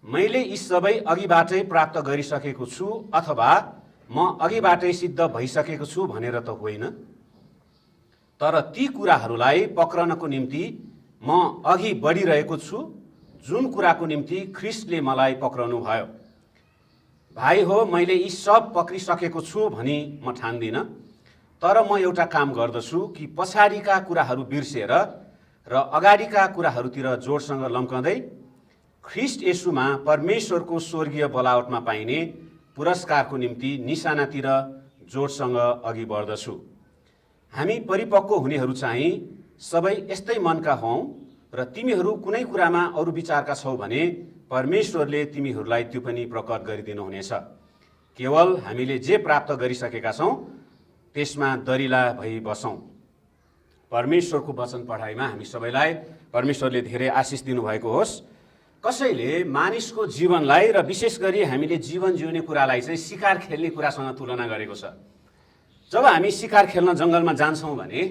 मैले यी सबै अघिबाटै प्राप्त गरिसकेको छु अथवा म अघिबाटै सिद्ध भइसकेको छु भनेर त होइन, तर ती कुराहरूलाई पक्रनको निम्ति म अघि बढिरहेको छु जुन कुराको निम्ति ख्रीष्टले मलाई पक्रनु भयो। भाइ हो, मैले यी सब पक्रिसकेको छु भनी म ठान्दिनँ, तर म एउटा काम गर्दछु कि पछाडिका कुराहरू बिर्सेर र अगाडिका कुराहरूतिर जोडसँग लम्कँदै ख्रीष्ट येशूमा परमेश्वरको स्वर्गीय बोलावटमा पाइने पुरस्कारको निम्ति निशानातिर जोडसँग अघि बढ्दछु। हामी परिपक्व हुनेहरू चाहिँ सबै यस्तै मनका हौँ र तिमीहरू कुनै कुरामा अरू विचारका छौ भने परमेश्वरले तिमीहरूलाई त्यो पनि प्रकट गरिदिनुहुनेछ। केवल हामीले जे प्राप्त गरिसकेका छौँ त्यसमा दरिला भई बसौँ। परमेश्वरको वचन पढाइमा हामी सबैलाई परमेश्वरले धेरै आशिष दिनुभएको होस्। कसैले मानिसको जीवनलाई र विशेष गरी हामीले जीवन जिउने कुरालाई चाहिँ शिकार खेल्ने कुरासँग तुलना गरेको छ। जब हामी शिकार खेल्न जङ्गलमा जान्छौँ भने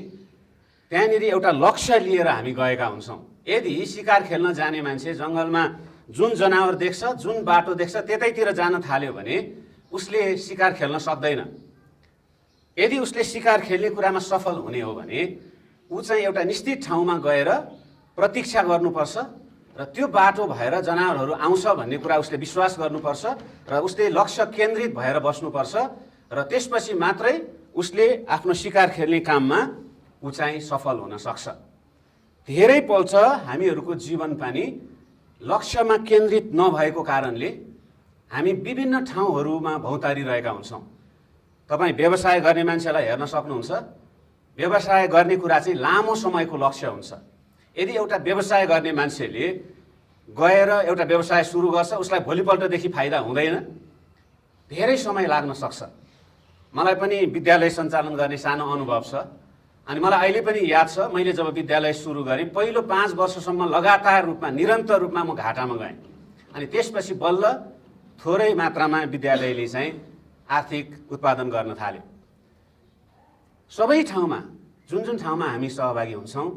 त्यहाँनिर एउटा लक्ष्य लिएर हामी गएका हुन्छौँ। यदि शिकार खेल्न जाने मान्छे जङ्गलमा जुन जनावर देख्छ, जुन बाटो देख्छ त्यतैतिर जान थाल्यो भने उसले शिकार खेल्न सक्दैन। यदि उसले शिकार खेल्ने कुरामा सफल हुने हो भने ऊ चाहिँ एउटा निश्चित ठाउँमा गएर प्रतीक्षा गर्नुपर्छ र त्यो बाटो भएर जनावरहरू आउँछ भन्ने कुरा उसले विश्वास गर्नुपर्छ र उसले लक्ष्य केन्द्रित भएर बस्नुपर्छ र त्यसपछि मात्रै उसले आफ्नो शिकार खेल्ने काममा ऊ चाहिँ सफल हुन सक्छ। धेरै पल्ट हामीहरूको जीवन पनि लक्ष्यमा केन्द्रित नभएको कारणले हामी विभिन्न ठाउँहरूमा भौतारिरहेका हुन्छौँ। तपाईँ व्यवसाय गर्ने मान्छेलाई हेर्न सक्नुहुन्छ, व्यवसाय गर्ने कुरा चाहिँ लामो समयको लक्ष्य हुन्छ। यदि एउटा व्यवसाय गर्ने मान्छेले गएर एउटा व्यवसाय सुरु गर्छ, उसलाई भोलिपल्टदेखि फाइदा हुँदैन, धेरै समय लाग्न सक्छ। मलाई पनि विद्यालय सञ्चालन गर्ने सानो अनुभव छ अनि मलाई अहिले पनि याद छ, मैले जब विद्यालय सुरु गरेँ पहिलो 5 वर्षसम्म लगातार रूपमा निरन्तर रूपमा म घाटामा गएँ अनि त्यसपछि बल्ल थोरै मात्रामा विद्यालयले चाहिँ आर्थिक उत्पादन गर्न थाल्यो। सबै ठाउँमा जुन ठाउँमा हामी सहभागी हुन्छौँ,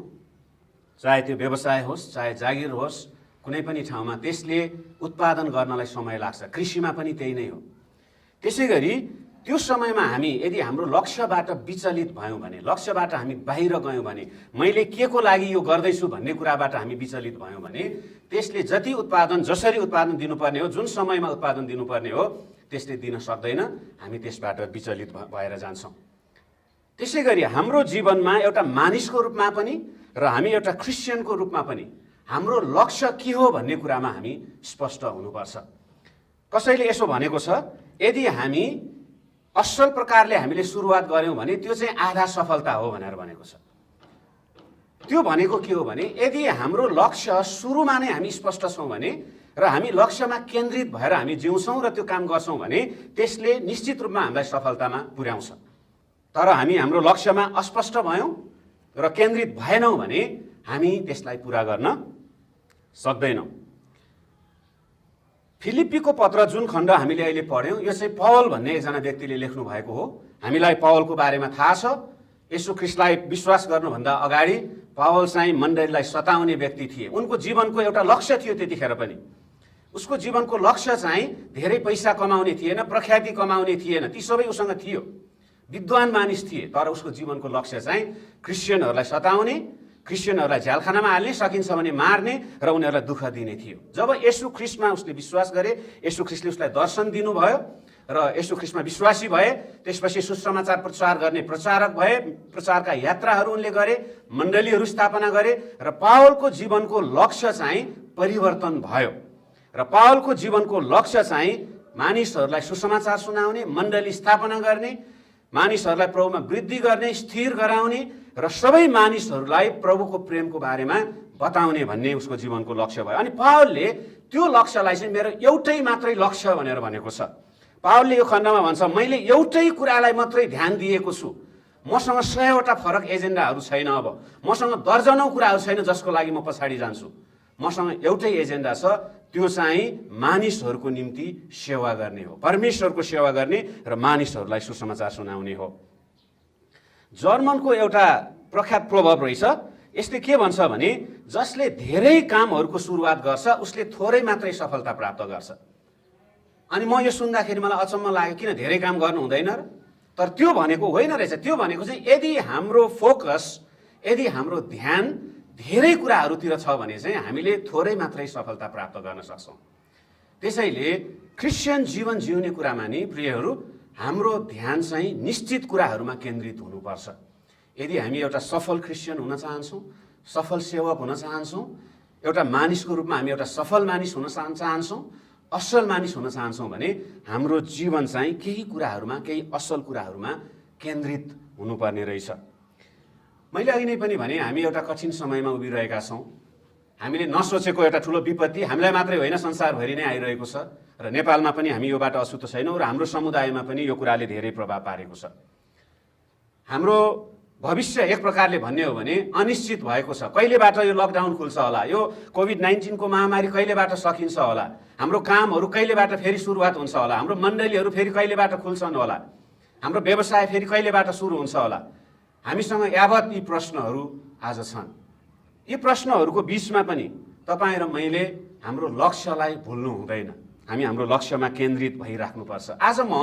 चाहे त्यो व्यवसाय होस् चाहे जागिर होस्, कुनै पनि ठाउँमा त्यसले उत्पादन गर्नलाई समय लाग्छ। कृषिमा पनि त्यही नै हो। त्यसै गरी त्यो समयमा हामी यदि हाम्रो लक्ष्यबाट विचलित भयौँ भने, लक्ष्यबाट हामी बाहिर गयौँ भने, मैले के को लागि यो गर्दैछु भन्ने कुराबाट हामी विचलित भयौँ भने त्यसले जति उत्पादन जसरी उत्पादन दिनुपर्ने हो, जुन समयमा उत्पादन दिनुपर्ने हो त्यसले दिन सक्दैन। हामी त्यसबाट विचलित भएर जान्छौँ। त्यसै गरी हाम्रो जीवनमा एउटा मानिसको रूपमा पनि र हामी एउटा क्रिस्चियनको रूपमा पनि हाम्रो लक्ष्य के हो भन्ने कुरामा हामी स्पष्ट हुनुपर्छ। कसैले यसो भनेको छ, यदि हामी असल प्रकारले हामीले सुरुवात गऱ्यौँ भने त्यो चाहिँ आधा सफलता हो भनेर भनेको छ। त्यो भनेको के हो भने यदि हाम्रो लक्ष्य सुरुमा नै हामी स्पष्ट छौँ भने र हामी लक्ष्यमा केन्द्रित भएर हामी जिउँछौँ र त्यो काम गर्छौँ भने त्यसले निश्चित रूपमा हामीलाई सफलतामा पुर्याउँछ। तर हामी हाम्रो लक्ष्यमा अस्पष्ट भयौँ र केन्द्रित भएनौँ भने हामी त्यसलाई पुरा गर्न सक्दैनौँ। फिलिप्पीको पत्र जुन खण्ड हामीले अहिले पढ्यौँ यो चाहिँ पौल भन्ने एकजना व्यक्तिले लेख्नु भएको हो। हामीलाई पौलको बारेमा थाहा छ। येशू ख्रीष्टलाई विश्वास गर्नुभन्दा अगाडि पौल चाहिँ मण्डलीलाई सताउने व्यक्ति थिए। उनको जीवनको एउटा लक्ष्य थियो त्यतिखेर पनि। उसको जीवनको लक्ष्य चाहिँ धेरै पैसा कमाउने थिएन, प्रख्याति कमाउने थिएन, ती सबै उसँग थियो। विद्वान मानिस थिए, तर उसको जीवनको लक्ष्य चाहिँ क्रिस्चियनहरूलाई सताउने, क्रिस्चियनहरूलाई झ्यालखानामा हाल्ने, सकिन्छ भने मार्ने र उनीहरूलाई दुःख दिने थियो। जब येशू ख्रीष्टमा उसले विश्वास गरे, येशू ख्रीष्टले उसलाई दर्शन दिनुभयो र येशू ख्रीष्टमा विश्वासी भए, त्यसपछि सुसमाचार प्रचार गर्ने प्रचारक भए, प्रचारका यात्राहरू उनले गरे, मण्डलीहरू स्थापना गरे र पावलको जीवनको लक्ष्य चाहिँ परिवर्तन भयो। र पावलको जीवनको लक्ष्य चाहिँ मानिसहरूलाई सुसमाचार सुनाउने, मण्डली स्थापना गर्ने, मानिसहरूलाई प्रभुमा वृद्धि गर्ने, स्थिर गराउने र सबै मानिसहरूलाई प्रभुको प्रेमको बारेमा बताउने भन्ने उसको जीवनको लक्ष्य भयो। अनि पावलले त्यो लक्ष्यलाई चाहिँ मेरो एउटै मात्रै लक्ष्य भनेर भनेको छ। पावलले यो खण्डमा भन्छ, मैले एउटै कुरालाई मात्रै ध्यान दिएको छु, मसँग 100वटा फरक एजेन्डाहरू छैन। अब मसँग दर्जनौं कुराहरू छैन जसको लागि म पछाडि जान्छु। मसँग एउटै एजेन्डा छ, त्यो चाहिँ मानिसहरूको निम्ति सेवा गर्ने हो, परमेश्वरको सेवा गर्ने र मानिसहरूलाई सुसमाचार सुनाउने हो। जर्मनको एउटा प्रख्यात प्रभाव रहेछ। यसले के भन्छ भने जसले धेरै कामहरूको सुरुवात गर्छ उसले थोरै मात्रै सफलता प्राप्त गर्छ। अनि म यो सुन्दाखेरि मलाई अचम्म लाग्यो, किन धेरै काम गर्नु हुँदैन र? तर त्यो भनेको होइन रहेछ। त्यो भनेको चाहिँ यदि हाम्रो फोकस, यदि हाम्रो ध्यान धेरै कुराहरूतिर छ भने चाहिँ हामीले थोरै मात्रै सफलता प्राप्त गर्न सक्छौँ। त्यसैले क्रिस्चियन जीवन जिउने कुरामा नि प्रियहरू हाम्रो ध्यान चाहिँ निश्चित कुराहरूमा केन्द्रित हुनुपर्छ। यदि हामी एउटा सफल क्रिस्चियन हुन चाहन्छौँ, सफल सेवक हुन चाहन्छौँ, एउटा मानिसको रूपमा हामी एउटा सफल मानिस हुन चाहन्छौँ, असल मानिस हुन चाहन्छौँ भने हाम्रो जीवन चाहिँ केही कुराहरूमा, केही असल कुराहरूमा केन्द्रित हुनुपर्ने रहेछ। मैले अघि नै पनि भने हामी एउटा कठिन समयमा उभिरहेका छौँ। हामीले नसोचेको एउटा ठुलो विपत्ति हामीलाई मात्रै होइन संसारभरि नै आइरहेको छ र नेपालमा पनि हामी योबाट अछुतो छैनौँ र हाम्रो समुदायमा पनि यो कुराले धेरै प्रभाव पारेको छ। हाम्रो भविष्य एक प्रकारले भन्ने हो भने अनिश्चित भएको छ। कहिलेबाट यो लकडाउन खुल्छ होला, यो कोभिड-19 को महामारी कहिलेबाट सकिन्छ होला, हाम्रो कामहरू कहिलेबाट फेरि सुरुवात हुन्छ होला, हाम्रो मण्डलीहरू फेरि कहिलेबाट खुल्छन् होला, हाम्रो व्यवसाय फेरि कहिलेबाट सुरु हुन्छ होला। हामीसँग यावत यी प्रश्नहरू आज छन्। यी प्रश्नहरूको बिचमा पनि तपाईँ र मैले हाम्रो लक्ष्यलाई भुल्नु हुँदैन। हामी हाम्रो लक्ष्यमा केन्द्रित भइराख्नुपर्छ। आज म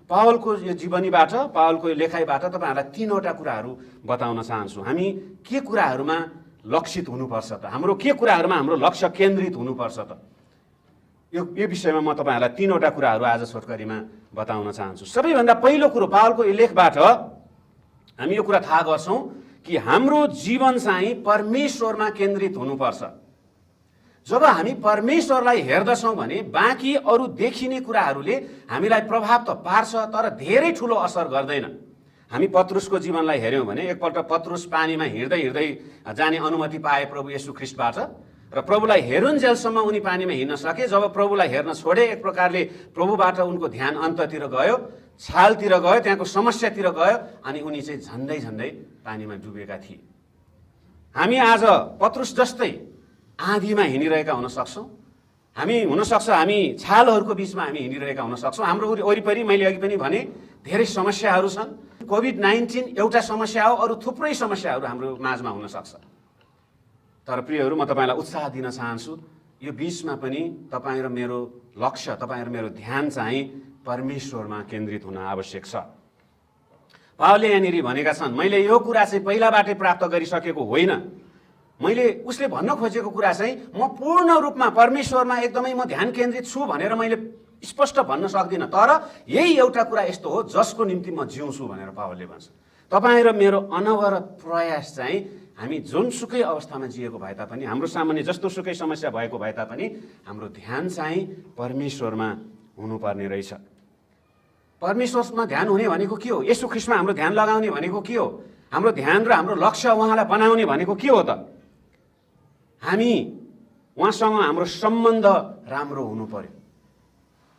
पावलको यो जीवनीबाट, पावलको यो लेखाइबाट तपाईँहरूलाई 3वटा कुराहरू बताउन चाहन्छु। हामी के कुराहरूमा लक्षित हुनुपर्छ त? हाम्रो के कुराहरूमा हाम्रो लक्ष्य केन्द्रित हुनुपर्छ त? यो विषयमा म तपाईँहरूलाई 3वटा कुराहरू आज छोटकरीमा बताउन चाहन्छु। सबैभन्दा पहिलो कुरो पावलको यो लेखबाट हामी यो कुरा थाहा गर्छौँ कि हाम्रो जीवन चाहिँ परमेश्वरमा केन्द्रित हुनुपर्छ। जब हामी परमेश्वरलाई हेर्दछौँ भने बाँकी अरू देखिने कुराहरूले हामीलाई प्रभाव त पार्छ, तर धेरै ठुलो असर गर्दैन। हामी पत्रुसको जीवनलाई हेऱ्यौँ भने एकपल्ट पत्रुस पानीमा हिँड्दै हिँड्दै जाने अनुमति पाए प्रभु येशू ख्रीष्टबाट, र प्रभुलाई हेरुन्जेलसम्म उनी पानीमा हिँड्न सके। जब प्रभुलाई हेर्न छोडे, एक प्रकारले प्रभुबाट उनको ध्यान अन्ततिर गयो, छालतिर गयो, त्यहाँको समस्यातिर गयो, अनि उनी चाहिँ झन्डै झन्डै पानीमा डुबेका थिए। हामी आज पत्रुस जस्तै आँधीमा हिँडिरहेका हुन सक्छौँ। हुनसक्छ हामी छालहरूको बिचमा हामी हिँडिरहेका हुन सक्छौँ। हाम्रो वरिपरि मैले अघि पनि भने धेरै समस्याहरू छन्। कोभिड-19 एउटा समस्या हो, अरू थुप्रै समस्याहरू हाम्रो माझमा हुन सक्छ। तर प्रियहरू, म तपाईँलाई उत्साह दिन चाहन्छु, यो बिचमा पनि तपाईँ र मेरो लक्ष्य, तपाईँ र मेरो ध्यान चाहिँ परमेश्वरमा केन्द्रित हुन आवश्यक छ। पावलले यहाँनिर भनेका छन्, मैले यो कुरा चाहिँ पहिलाबाटै प्राप्त गरिसकेको होइन। उसले भन्न खोजेको कुरा चाहिँ म पूर्ण रूपमा परमेश्वरमा एकदमै म ध्यान केन्द्रित छु भनेर मैले स्पष्ट भन्न सक्दिनँ, तर यही एउटा कुरा यस्तो हो जसको निम्ति म जिउँछु भनेर पावलले भन्छ। तपाईँ र मेरो अनवरत प्रयास चाहिँ हामी जुनसुकै अवस्थामा जिएको भए तापनि, हाम्रो सामान्य जस्तोसुकै समस्या भएको भए तापनि हाम्रो ध्यान चाहिँ परमेश्वरमा हुनुपर्ने रहेछ। परमेश्वरमा ध्यान हुने भनेको के हो? येशू ख्रीष्टमा हाम्रो ध्यान लगाउने भनेको के हो? हाम्रो ध्यान र हाम्रो लक्ष्य उहाँलाई बनाउने भनेको के हो त? हामी उहाँसँग हाम्रो सम्बन्ध राम्रो हुनु पर्यो।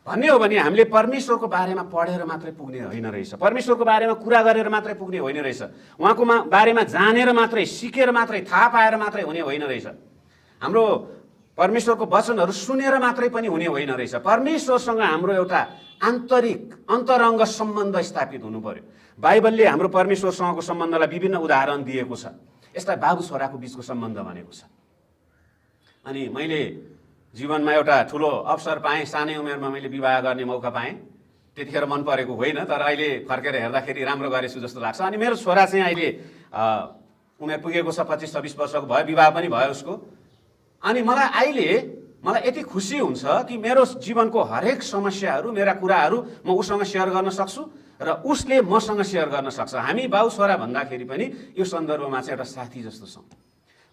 भन्ने हो भने हामीले परमेश्वरको बारेमा पढेर मात्रै पुग्ने होइन रहेछ, परमेश्वरको बारेमा कुरा गरेर मात्रै पुग्ने होइन रहेछ, उहाँको बारेमा जानेर मात्रै, सिकेर मात्रै, थाहा पाएर मात्रै हुने होइन रहेछ, हाम्रो परमेश्वरको वचनहरू सुनेर मात्रै पनि हुने होइन रहेछ। परमेश्वरसँग हाम्रो एउटा आन्तरिक अन्तरङ्ग सम्बन्ध स्थापित हुनु पर्यो। बाइबलले हाम्रो परमेश्वरसँगको सम्बन्धलाई विभिन्न उदाहरण दिएको छ। यसलाई बाबु छोराको बिचको सम्बन्ध भनेको छ। अनि मैले जीवनमा एउटा ठुलो अवसर पाएँ, सानै उमेरमा मैले विवाह गर्ने मौका पाएँ। त्यतिखेर मन परेको होइन, तर अहिले फर्केर हेर्दाखेरि राम्रो गरेछु जस्तो लाग्छ। अनि मेरो छोरा चाहिँ अहिले उमेर पुगेको छ, 25-26 वर्षको भयो, विवाह पनि भयो उसको। अनि मलाई यति खुसी हुन्छ कि मेरो जीवनको हरेक समस्याहरू, मेरा कुराहरू म उसँग सेयर गर्न सक्छु र उसले मसँग सेयर गर्न सक्छ। हामी बाउ छोरा भन्दाखेरि पनि यो सन्दर्भमा चाहिँ एउटा साथी जस्तो छौँ।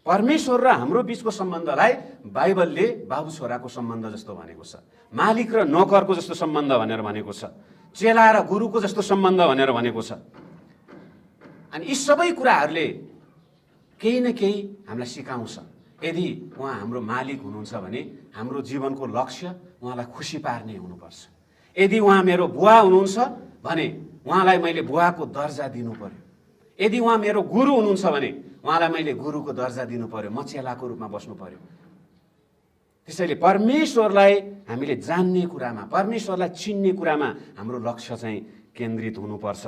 परमेश्वर र हाम्रो बिचको सम्बन्धलाई बाइबलले बाबु छोराको सम्बन्ध जस्तो भनेको छ, मालिक र नोकरको जस्तो सम्बन्ध भनेर भनेको छ, चेला र गुरुको जस्तो सम्बन्ध भनेर भनेको छ। अनि यी सबै कुराहरूले केही न केही हामीलाई सिकाउँछ। यदि उहाँ हाम्रो मालिक हुनुहुन्छ भने हाम्रो जीवनको लक्ष्य उहाँलाई खुसी पार्ने हुनुपर्छ। यदि उहाँ मेरो बुवा हुनुहुन्छ भने उहाँलाई मैले बुवाको दर्जा दिनु पर्यो। यदि उहाँ मेरो गुरु हुनुहुन्छ भने उहाँलाई मैले गुरुको दर्जा दिनु पर्यो, म चेलाको रूपमा बस्नु पर्यो। त्यसैले परमेश्वरलाई हामीले जान्ने कुरामा, परमेश्वरलाई चिन्ने कुरामा हाम्रो लक्ष्य चाहिँ केन्द्रित हुनुपर्छ।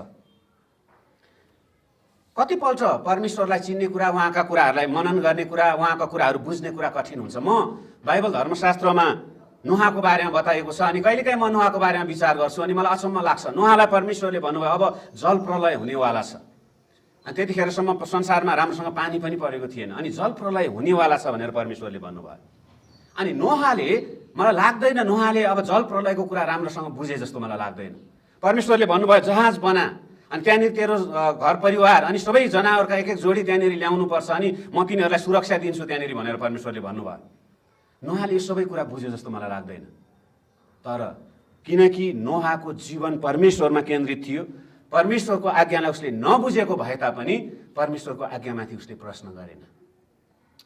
कतिपल्ट परमेश्वरलाई चिन्ने कुरा, उहाँका कुराहरूलाई मनन गर्ने कुरा, उहाँका कुराहरू बुझ्ने कुरा कठिन हुन्छ। म बाइबल धर्मशास्त्रमा नुहाको बारेमा बताएको छ, अनि कहिलेकाहीँ म नुहाको बारेमा विचार गर्छु, अनि मलाई अचम्म लाग्छ। नुहालाई परमेश्वरले भन्नुभयो अब जल प्रलय हुनेवाला छ। अनि त्यतिखेरसम्म संसारमा राम्रोसँग पानी पनि परेको थिएन, अनि जल प्रलय हुनेवाला छ भनेर परमेश्वरले भन्नुभयो। अनि नोहाले, मलाई लाग्दैन नोहाले अब जल प्रलयको कुरा राम्रोसँग बुझे जस्तो मलाई लाग्दैन। परमेश्वरले भन्नुभयो जहाज बना, अनि त्यहाँनिर तेरो घर परिवार अनि सबै जनावरका एक एक जोडी त्यहाँनिर ल्याउनुपर्छ, अनि म तिनीहरूलाई सुरक्षा दिन्छु त्यहाँनिर भनेर परमेश्वरले भन्नुभयो। नोहाले यो सबै कुरा बुझ्यो जस्तो मलाई लाग्दैन। तर किनकि नोहाको जीवन परमेश्वरमा केन्द्रित थियो, परमेश्वरको आज्ञालाई उसले नबुझेको भए तापनि परमेश्वरको आज्ञामाथि उसले प्रश्न गरेन।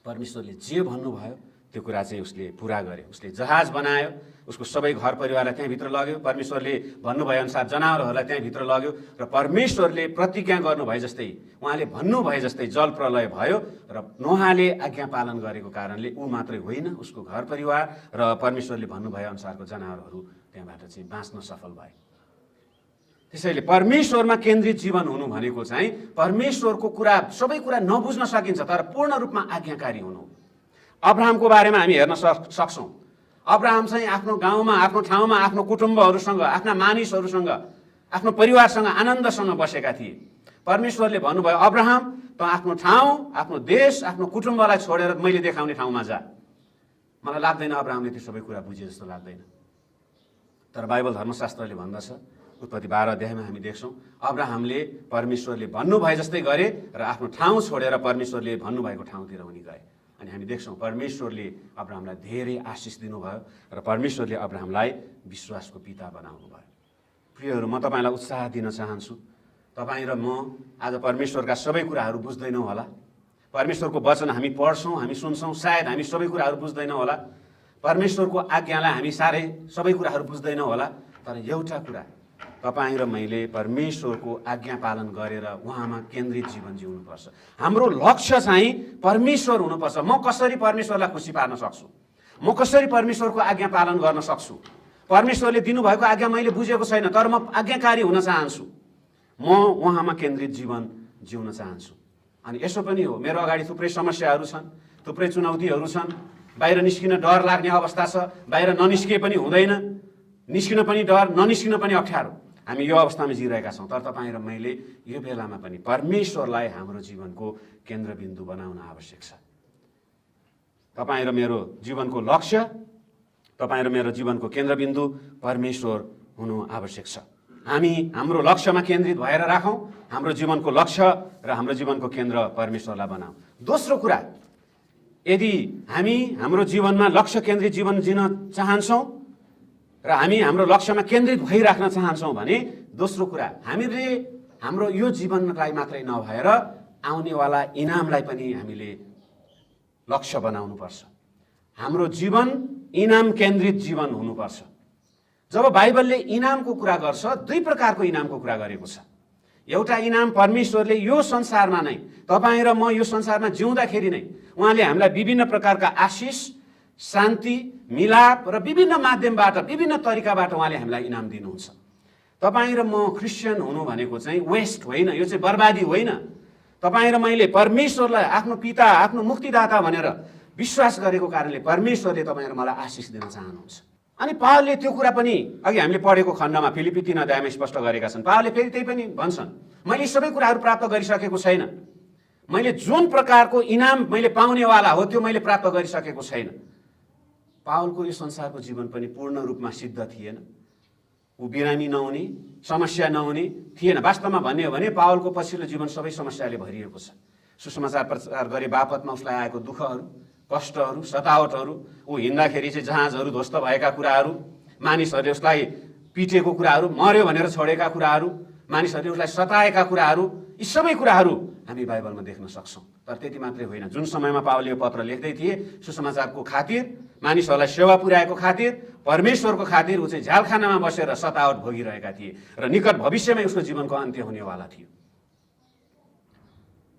परमेश्वरले जे भन्नुभयो त्यो कुरा चाहिँ उसले पुरा गर्यो। उसले जहाज बनायो, उसको सबै घर परिवारलाई त्यहाँभित्र लग्यो, परमेश्वरले भन्नुभए अनुसार जनावरहरूलाई त्यहाँभित्र लग्यो, र परमेश्वरले प्रतिज्ञा गर्नुभए जस्तै, उहाँले भन्नुभए जस्तै जल प्रलय भयो। र नोहाले आज्ञा पालन गरेको कारणले ऊ मात्रै होइन, उसको घर परिवार र परमेश्वरले भन्नुभए अनुसारको जनावरहरू त्यहाँबाट चाहिँ बाँच्न सफल भए। त्यसैले परमेश्वरमा केन्द्रित जीवन हुनु भनेको चाहिँ परमेश्वरको कुरा, सबै कुरा नबुझ्न सकिन्छ तर पूर्ण रूपमा आज्ञाकारी हुनु। अब्राहमको बारेमा हामी हेर्न सक्छौँ। अब्राहम चाहिँ आफ्नो गाउँमा, आफ्नो ठाउँमा, आफ्नो कुटुम्बहरूसँग, आफ्ना मानिसहरूसँग, आफ्नो परिवारसँग आनन्दसँग बसेका थिए। परमेश्वरले भन्नुभयो अब्राहम त आफ्नो ठाउँ, आफ्नो देश, आफ्नो कुटुम्बलाई छोडेर मैले देखाउने ठाउँमा जा। मलाई लाग्दैन अब्राहमले त्यो सबै कुरा बुझे जस्तो लाग्दैन। तर बाइबल धर्मशास्त्रले भन्दछ, उत्पत्ति 12 अध्यायमा हामी देख्छौँ, अब्राहमले परमेश्वरले भन्नुभए जस्तै गरे र आफ्नो ठाउँ छोडेर परमेश्वरले भन्नुभएको ठाउँतिर उनी गए। अनि हामी देख्छौँ परमेश्वरले अब्राहमलाई धेरै आशिष दिनुभयो र परमेश्वरले अब्राहमलाई विश्वासको पिता बनाउनु भयो। प्रियहरू, म तपाईँलाई उत्साह दिन चाहन्छु, तपाईँ र म आज परमेश्वरका सबै कुराहरू बुझ्दैनौँ होला। परमेश्वरको वचन हामी पढ्छौँ, हामी सुन्छौँ, सायद हामी सबै कुराहरू बुझ्दैनौँ होला। परमेश्वरको आज्ञालाई हामी साह्रै सबै कुराहरू बुझ्दैनौँ होला। तर एउटा कुरा, तपाईँ र मैले परमेश्वरको आज्ञा पालन गरेर उहाँमा केन्द्रित जीवन जिउनुपर्छ। हाम्रो लक्ष्य चाहिँ परमेश्वर हुनुपर्छ। म कसरी परमेश्वरलाई खुसी पार्न सक्छु, म कसरी परमेश्वरको आज्ञा पालन गर्न सक्छु। परमेश्वरले दिनुभएको आज्ञा मैले बुझेको छैन, तर म आज्ञाकारी हुन चाहन्छु, म उहाँमा केन्द्रित जीवन जिउन चाहन्छु। अनि यसो पनि हो, मेरो अगाडि थुप्रै समस्याहरू छन्, थुप्रै चुनौतीहरू छन्, बाहिर निस्किन डर लाग्ने अवस्था छ, बाहिर ननिस्किए पनि हुँदैन, निस्किन पनि डर, ननिस्किन पनि अप्ठ्यारो। हामी यो अवस्थामा जिरहेका छौँ। तर तपाईँ र मैले यो बेलामा पनि परमेश्वरलाई हाम्रो जीवनको केन्द्रबिन्दु बनाउन आवश्यक छ। तपाईँ र मेरो जीवनको लक्ष्य, तपाईँ र मेरो जीवनको केन्द्रबिन्दु परमेश्वर हुनु आवश्यक छ। हामी हाम्रो लक्ष्यमा केन्द्रित भएर राखौँ, हाम्रो जीवनको लक्ष्य र हाम्रो जीवनको केन्द्र परमेश्वरलाई बनाऊ। दोस्रो कुरा, यदि हामी हाम्रो जीवनमा लक्ष्य केन्द्रित जीवन जिन चाहन्छौँ र हामी हाम्रो लक्ष्यमा केन्द्रित भइराख्न चाहन्छौँ भने दोस्रो कुरा, हामीले हाम्रो यो जीवनलाई मात्रै नभएर आउनेवाला इनामलाई पनि हामीले लक्ष्य बनाउनुपर्छ। हाम्रो जीवन इनाम केन्द्रित जीवन हुनुपर्छ। जब बाइबलले इनामको कुरा गर्छ, दुई प्रकारको इनामको कुरा गरेको छ। एउटा इनाम परमेश्वरले यो संसारमा नै, तपाईँ र म यो संसारमा जिउँदाखेरि नै उहाँले हामीलाई विभिन्न प्रकारका आशिष, शान्ति, मिलाप र विभिन्न माध्यमबाट, विभिन्न तरिकाबाट उहाँले हामीलाई इनाम दिनुहुन्छ। तपाईँ र म क्रिस्चियन हुनु भनेको चाहिँ वेस्ट होइन, यो चाहिँ बर्बादी होइन। तपाईँ र मैले परमेश्वरलाई आफ्नो पिता, आफ्नो मुक्तिदाता भनेर विश्वास गरेको कारणले परमेश्वरले तपाईँ र मलाई आशिष दिन चाहनुहुन्छ। अनि पावलले त्यो कुरा पनि अघि हामीले पढेको खण्डमा फिलिप्पी 3 अध्यायमा स्पष्ट गरेका छन्। पावलले फेरि त्यही पनि भन्छन्, मैले सबै कुराहरू प्राप्त गरिसकेको छैन, मैले जुन प्रकारको इनाम मैले पाउनेवाला हो त्यो मैले प्राप्त गरिसकेको छैन। पावलको यो संसारको जीवन पनि पूर्ण रूपमा सिद्ध थिएन, ऊ बिरामी नहुने, समस्या नहुने थिएन। वास्तवमा भन्ने हो भने पावलको पछिल्लो जीवन सबै समस्याले भरिएको छ। सुसमाचार प्रचार गरे बापतमा उसलाई आएको दुःखहरू, कष्टहरू, सतावटहरू, ऊ हिँड्दाखेरि चाहिँ जहाजहरू ध्वस्त भएका कुराहरू, मानिसहरूले उसलाई पिटेको कुराहरू, मर्यो भनेर छोडेका कुराहरू, मानिसहरूले उसलाई सताएका कुराहरू, यी सबै कुराहरू हामी बाइबलमा देख्न सक्छौँ। तर त्यति मात्रै होइन, जुन समयमा पावलले यो पत्र लेख्दै थिए, सुसमाचारको खातिर, मानिसहरूलाई सेवा पुर्याएको खातिर, परमेश्वरको खातिर ऊ चाहिँ झ्यालखानामा बसेर सतावट भोगिरहेका थिए र निकट भविष्यमै उसको जीवनको अन्त्य हुनेवाला थियो।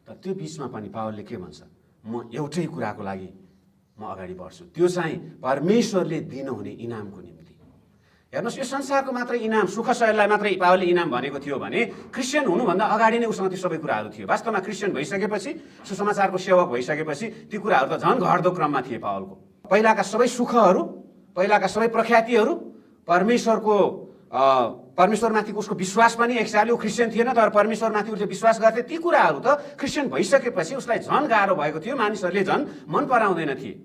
तर त्यो बिचमा पनि पावलले के भन्छ, म एउटै कुराको लागि म अगाडि बढ्छु, त्यो चाहिँ परमेश्वरले दिनुहुने इनामको निम्ति। हेर्नुहोस्, यो संसारको मात्रै इनाम, सुख शरीरलाई मात्रै पावलले इनाम भनेको थियो भने क्रिस्चियन हुनुभन्दा अगाडि नै उसँग ती सबै कुराहरू थियो। वास्तवमा क्रिस्चियन भइसकेपछि, सुसमाचारको सेवक भइसकेपछि ती कुराहरू त झन् घट्दो क्रममा थिए पावलको। पहिलाका सबै सुखहरू, पहिलाका सबै प्रख्यातिहरू, परमेश्वरमाथिको उसको विश्वास पनि, एक साल ऊ क्रिस्चियन थिएन तर परमेश्वरमाथि उसले विश्वास गर्थे, ती कुराहरू त क्रिस्चियन भइसकेपछि उसलाई झन् गाह्रो भएको थियो, मानिसहरूले झन् मन पराउँदैन थिए।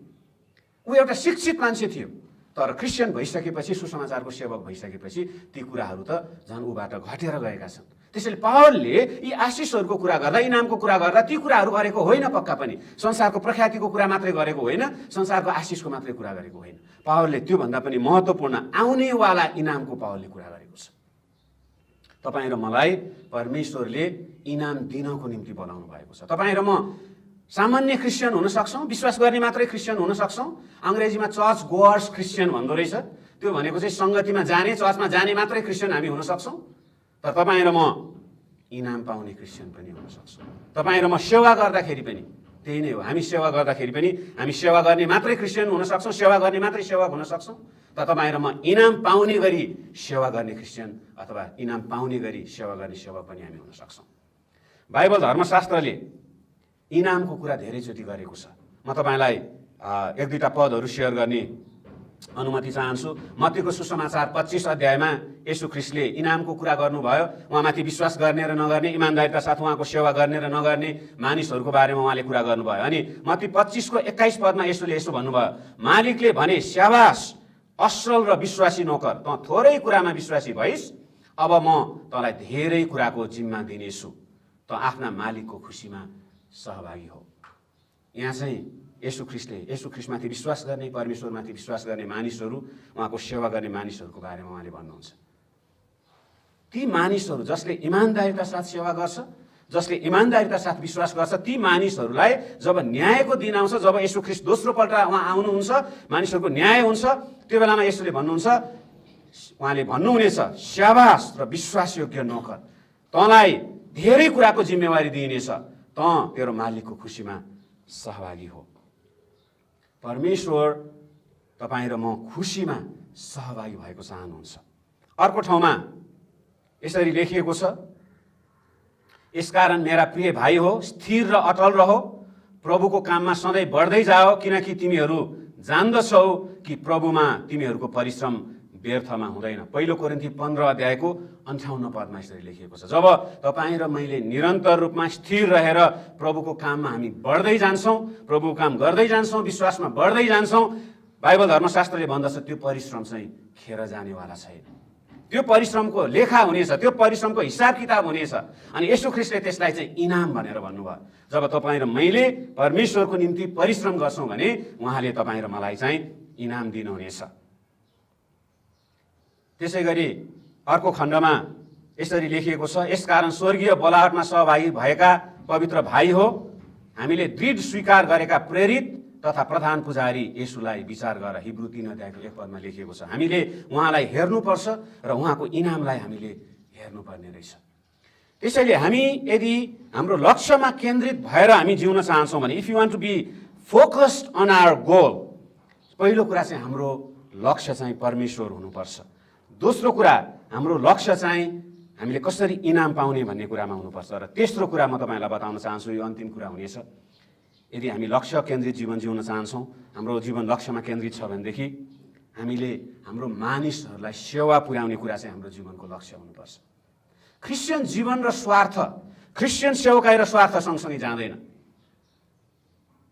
ऊ एउटा शिक्षित मान्छे थियो, तर क्रिस्चियन भइसकेपछि, सुसमाचारको सेवक भइसकेपछि ती कुराहरू त झन् ऊबाट घटेर गएका छन्। त्यसैले पावलले यी आशिषहरूको कुरा गर्दा, इनामको कुरा गर्दा ती कुराहरू गरेको होइन, पक्का पनि संसारको प्रख्यातिको कुरा मात्रै गरेको होइन, संसारको आशिषको मात्रै कुरा गरेको होइन। पावलले त्योभन्दा पनि महत्त्वपूर्ण आउनेवाला इनामको पावलले कुरा गरेको छ। तपाईँ र मलाई परमेश्वरले इनाम दिनको निम्ति बनाउनु भएको छ। तपाईँ र म सामान्य क्रिस्चियन हुन सक्छौँ, विश्वास गर्ने मात्रै क्रिस्चियन हुन सक्छौँ। अङ्ग्रेजीमा चर्च गोअर्स क्रिस्चियन भन्दो रहेछ। त्यो भनेको चाहिँ सङ्गतिमा जाने, चर्चमा जाने मात्रै क्रिस्चियन हामी हुन सक्छौँ। तर तपाईँ र म इनाम पाउने क्रिस्चियन पनि हुन सक्छौँ। तपाईँ र म सेवा गर्दाखेरि पनि त्यही नै हो। हामी सेवा गर्दाखेरि पनि हामी सेवा गर्ने मात्रै क्रिस्चियन हुन सक्छौँ, सेवा गर्ने मात्रै सेवक हुन सक्छौँ। तर तपाईँ र म इनाम पाउने गरी सेवा गर्ने क्रिस्चियन अथवा इनाम पाउने गरी सेवा गर्ने सेवक पनि हामी हुन सक्छौँ। बाइबल धर्मशास्त्रले इनामको कुरा धेरैचोटि गरेको छ। म तपाईँलाई एक दुईवटा पदहरू सेयर गर्ने अनुमति चाहन्छु। मत्तीको सुसमाचार 25 अध्यायमा येशू ख्रीष्टले इनामको कुरा गर्नुभयो। उहाँमाथि विश्वास गर्ने र नगर्ने, इमान्दारिता साथ उहाँको सेवा गर्ने र नगर्ने मानिसहरूको बारेमा उहाँले कुरा गर्नुभयो। अनि मत्ती 25 को 21 पदमा येशूले यसो भन्नुभयो, मालिकले भने, स्याबास असल र विश्वासी नोकर, त थोरै कुरामा विश्वासी भइस्, अब म तँलाई धेरै कुराको जिम्मा दिनेछु, त आफ्ना मालिकको खुसीमा सहभागी हो। यहाँ चाहिँ येशू ख्रीष्टमाथि विश्वास गर्ने, परमेश्वरमाथि विश्वास गर्ने मानिसहरू, उहाँको सेवा गर्ने मानिसहरूको बारेमा उहाँले भन्नुहुन्छ। ती मानिसहरू जसले इमान्दारिता साथ सेवा गर्छ, जसले इमान्दारिता साथ विश्वास गर्छ, ती मानिसहरूलाई जब न्यायको दिन आउँछ, जब येशू ख्रीष्ट दोस्रो पल्ट उहाँ आउनुहुन्छ, मानिसहरूको न्याय हुन्छ, त्यो बेलामा येशूले भन्नुहुन्छ, उहाँले भन्नुहुनेछ, स्याबास र विश्वासयोग्य नोकर, तँलाई धेरै कुराको जिम्मेवारी दिइनेछ, तँ तेरो मालिकको खुसीमा सहभागी हो। परमेश्वर तपाईँ र म खुसीमा सहभागी भएको चाहनुहुन्छ। अर्को ठाउँमा यसरी लेखिएको छ, यसकारण मेरा प्रिय भाइ हो, स्थिर र अटल रहो, प्रभुको काममा सधैँ बढ्दै जाओ, किनकि तिमीहरू जान्दछौ कि प्रभुमा तिमीहरूको परिश्रम व्यर्थमा हुँदैन। पहिलो कोरिन्थी 15 अध्यायको 58 पदमा यसरी लेखिएको छ, जब तपाईँ र मैले निरन्तर रूपमा स्थिर रहेर प्रभुको काममा हामी बढ्दै जान्छौँ, प्रभुको काम गर्दै जान्छौँ, विश्वासमा बढ्दै जान्छौँ, बाइबल धर्मशास्त्रले भन्दछ त्यो परिश्रम चाहिँ खेर जानेवाला छैन। त्यो परिश्रमको लेखा हुनेछ, त्यो परिश्रमको हिसाब किताब हुनेछ। अनि येशू ख्रीष्टले त्यसलाई चाहिँ इनाम भनेर भन्नुभयो। जब तपाईँ र मैले परमेश्वरको निम्ति परिश्रम गर्छौँ भने उहाँले तपाईँ र मलाई चाहिँ इनाम दिनुहुनेछ। त्यसै गरी अर्को खण्डमा यसरी लेखिएको छ, यसकारण स्वर्गीय बलाहटमा सहभागी भएका पवित्र भाइ हो, हामीले दृढ स्वीकार गरेका प्रेरित तथा प्रधान पुजारी येशूलाई विचार गर। हिब्रू 3 अध्यायको 1 पदमा लेखिएको छ, हामीले उहाँलाई हेर्नुपर्छ र उहाँको इनामलाई हामीले हेर्नुपर्ने रहेछ। त्यसैले हामी यदि हाम्रो लक्ष्यमा केन्द्रित भएर हामी जिउन चाहन्छौँ भने, if you want to be focused on our goal, पहिलो कुरा चाहिँ हाम्रो लक्ष्य चाहिँ परमेश्वर हुनुपर्छ। दोस्रो कुरा हाम्रो लक्ष्य चाहिँ हामीले कसरी इनाम पाउने भन्ने कुरामा हुनुपर्छ। र तेस्रो कुरा म तपाईँलाई बताउन चाहन्छु, यो अन्तिम कुरा हुनेछ। यदि हामी लक्ष्य केन्द्रित जीवन जिउन चाहन्छौँ, हाम्रो जीवन लक्ष्यमा केन्द्रित छ भनेदेखि हामीले हाम्रो मानिसहरूलाई सेवा पुर्याउने कुरा चाहिँ हाम्रो जीवनको लक्ष्य हुनुपर्छ। क्रिस्चियन जीवन र स्वार्थ, क्रिस्चियन सेवकाई र स्वार्थ सँगसँगै जाँदैन।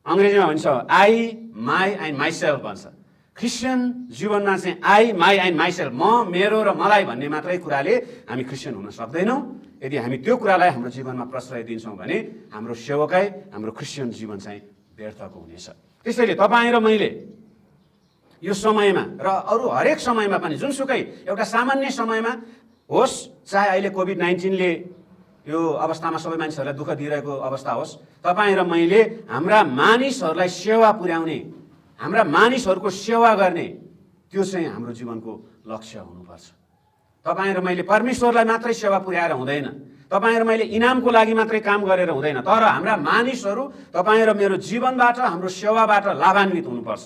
अङ्ग्रेजीमा भन्छ आई, माई एन्ड माइसेल्फ भन्छ। क्रिस्चियन जीवनमा चाहिँ आई, माई एन्ड माइसेल्फ, म, मेरो र मलाई भन्ने मात्रै कुराले हामी क्रिस्चियन हुन सक्दैनौँ। यदि हामी त्यो कुरालाई हाम्रो जीवनमा प्रश्रय दिन्छौँ भने हाम्रो सेवकाई, हाम्रो क्रिस्चियन जीवन चाहिँ व्यर्थको हुनेछ। त्यसैले तपाईँ र मैले यो समयमा र अरू हरेक समयमा पनि, जुनसुकै एउटा सामान्य समयमा होस्, चाहे अहिले कोभिड-19ले यो अवस्थामा सबै मानिसहरूलाई दुःख दिइरहेको अवस्था होस्, तपाईँ र मैले हाम्रा मानिसहरूलाई सेवा पुर्याउने, हाम्रा मानिसहरूको सेवा गर्ने, त्यो चाहिँ हाम्रो जीवनको लक्ष्य हुनुपर्छ। तपाईँ र मैले परमेश्वरलाई मात्रै सेवा पुर्याएर हुँदैन, तपाईँ र मैले इनामको लागि मात्रै काम गरेर हुँदैन, तर हाम्रा मानिसहरू तपाईँ र मेरो जीवनबाट, हाम्रो सेवाबाट लाभान्वित हुनुपर्छ।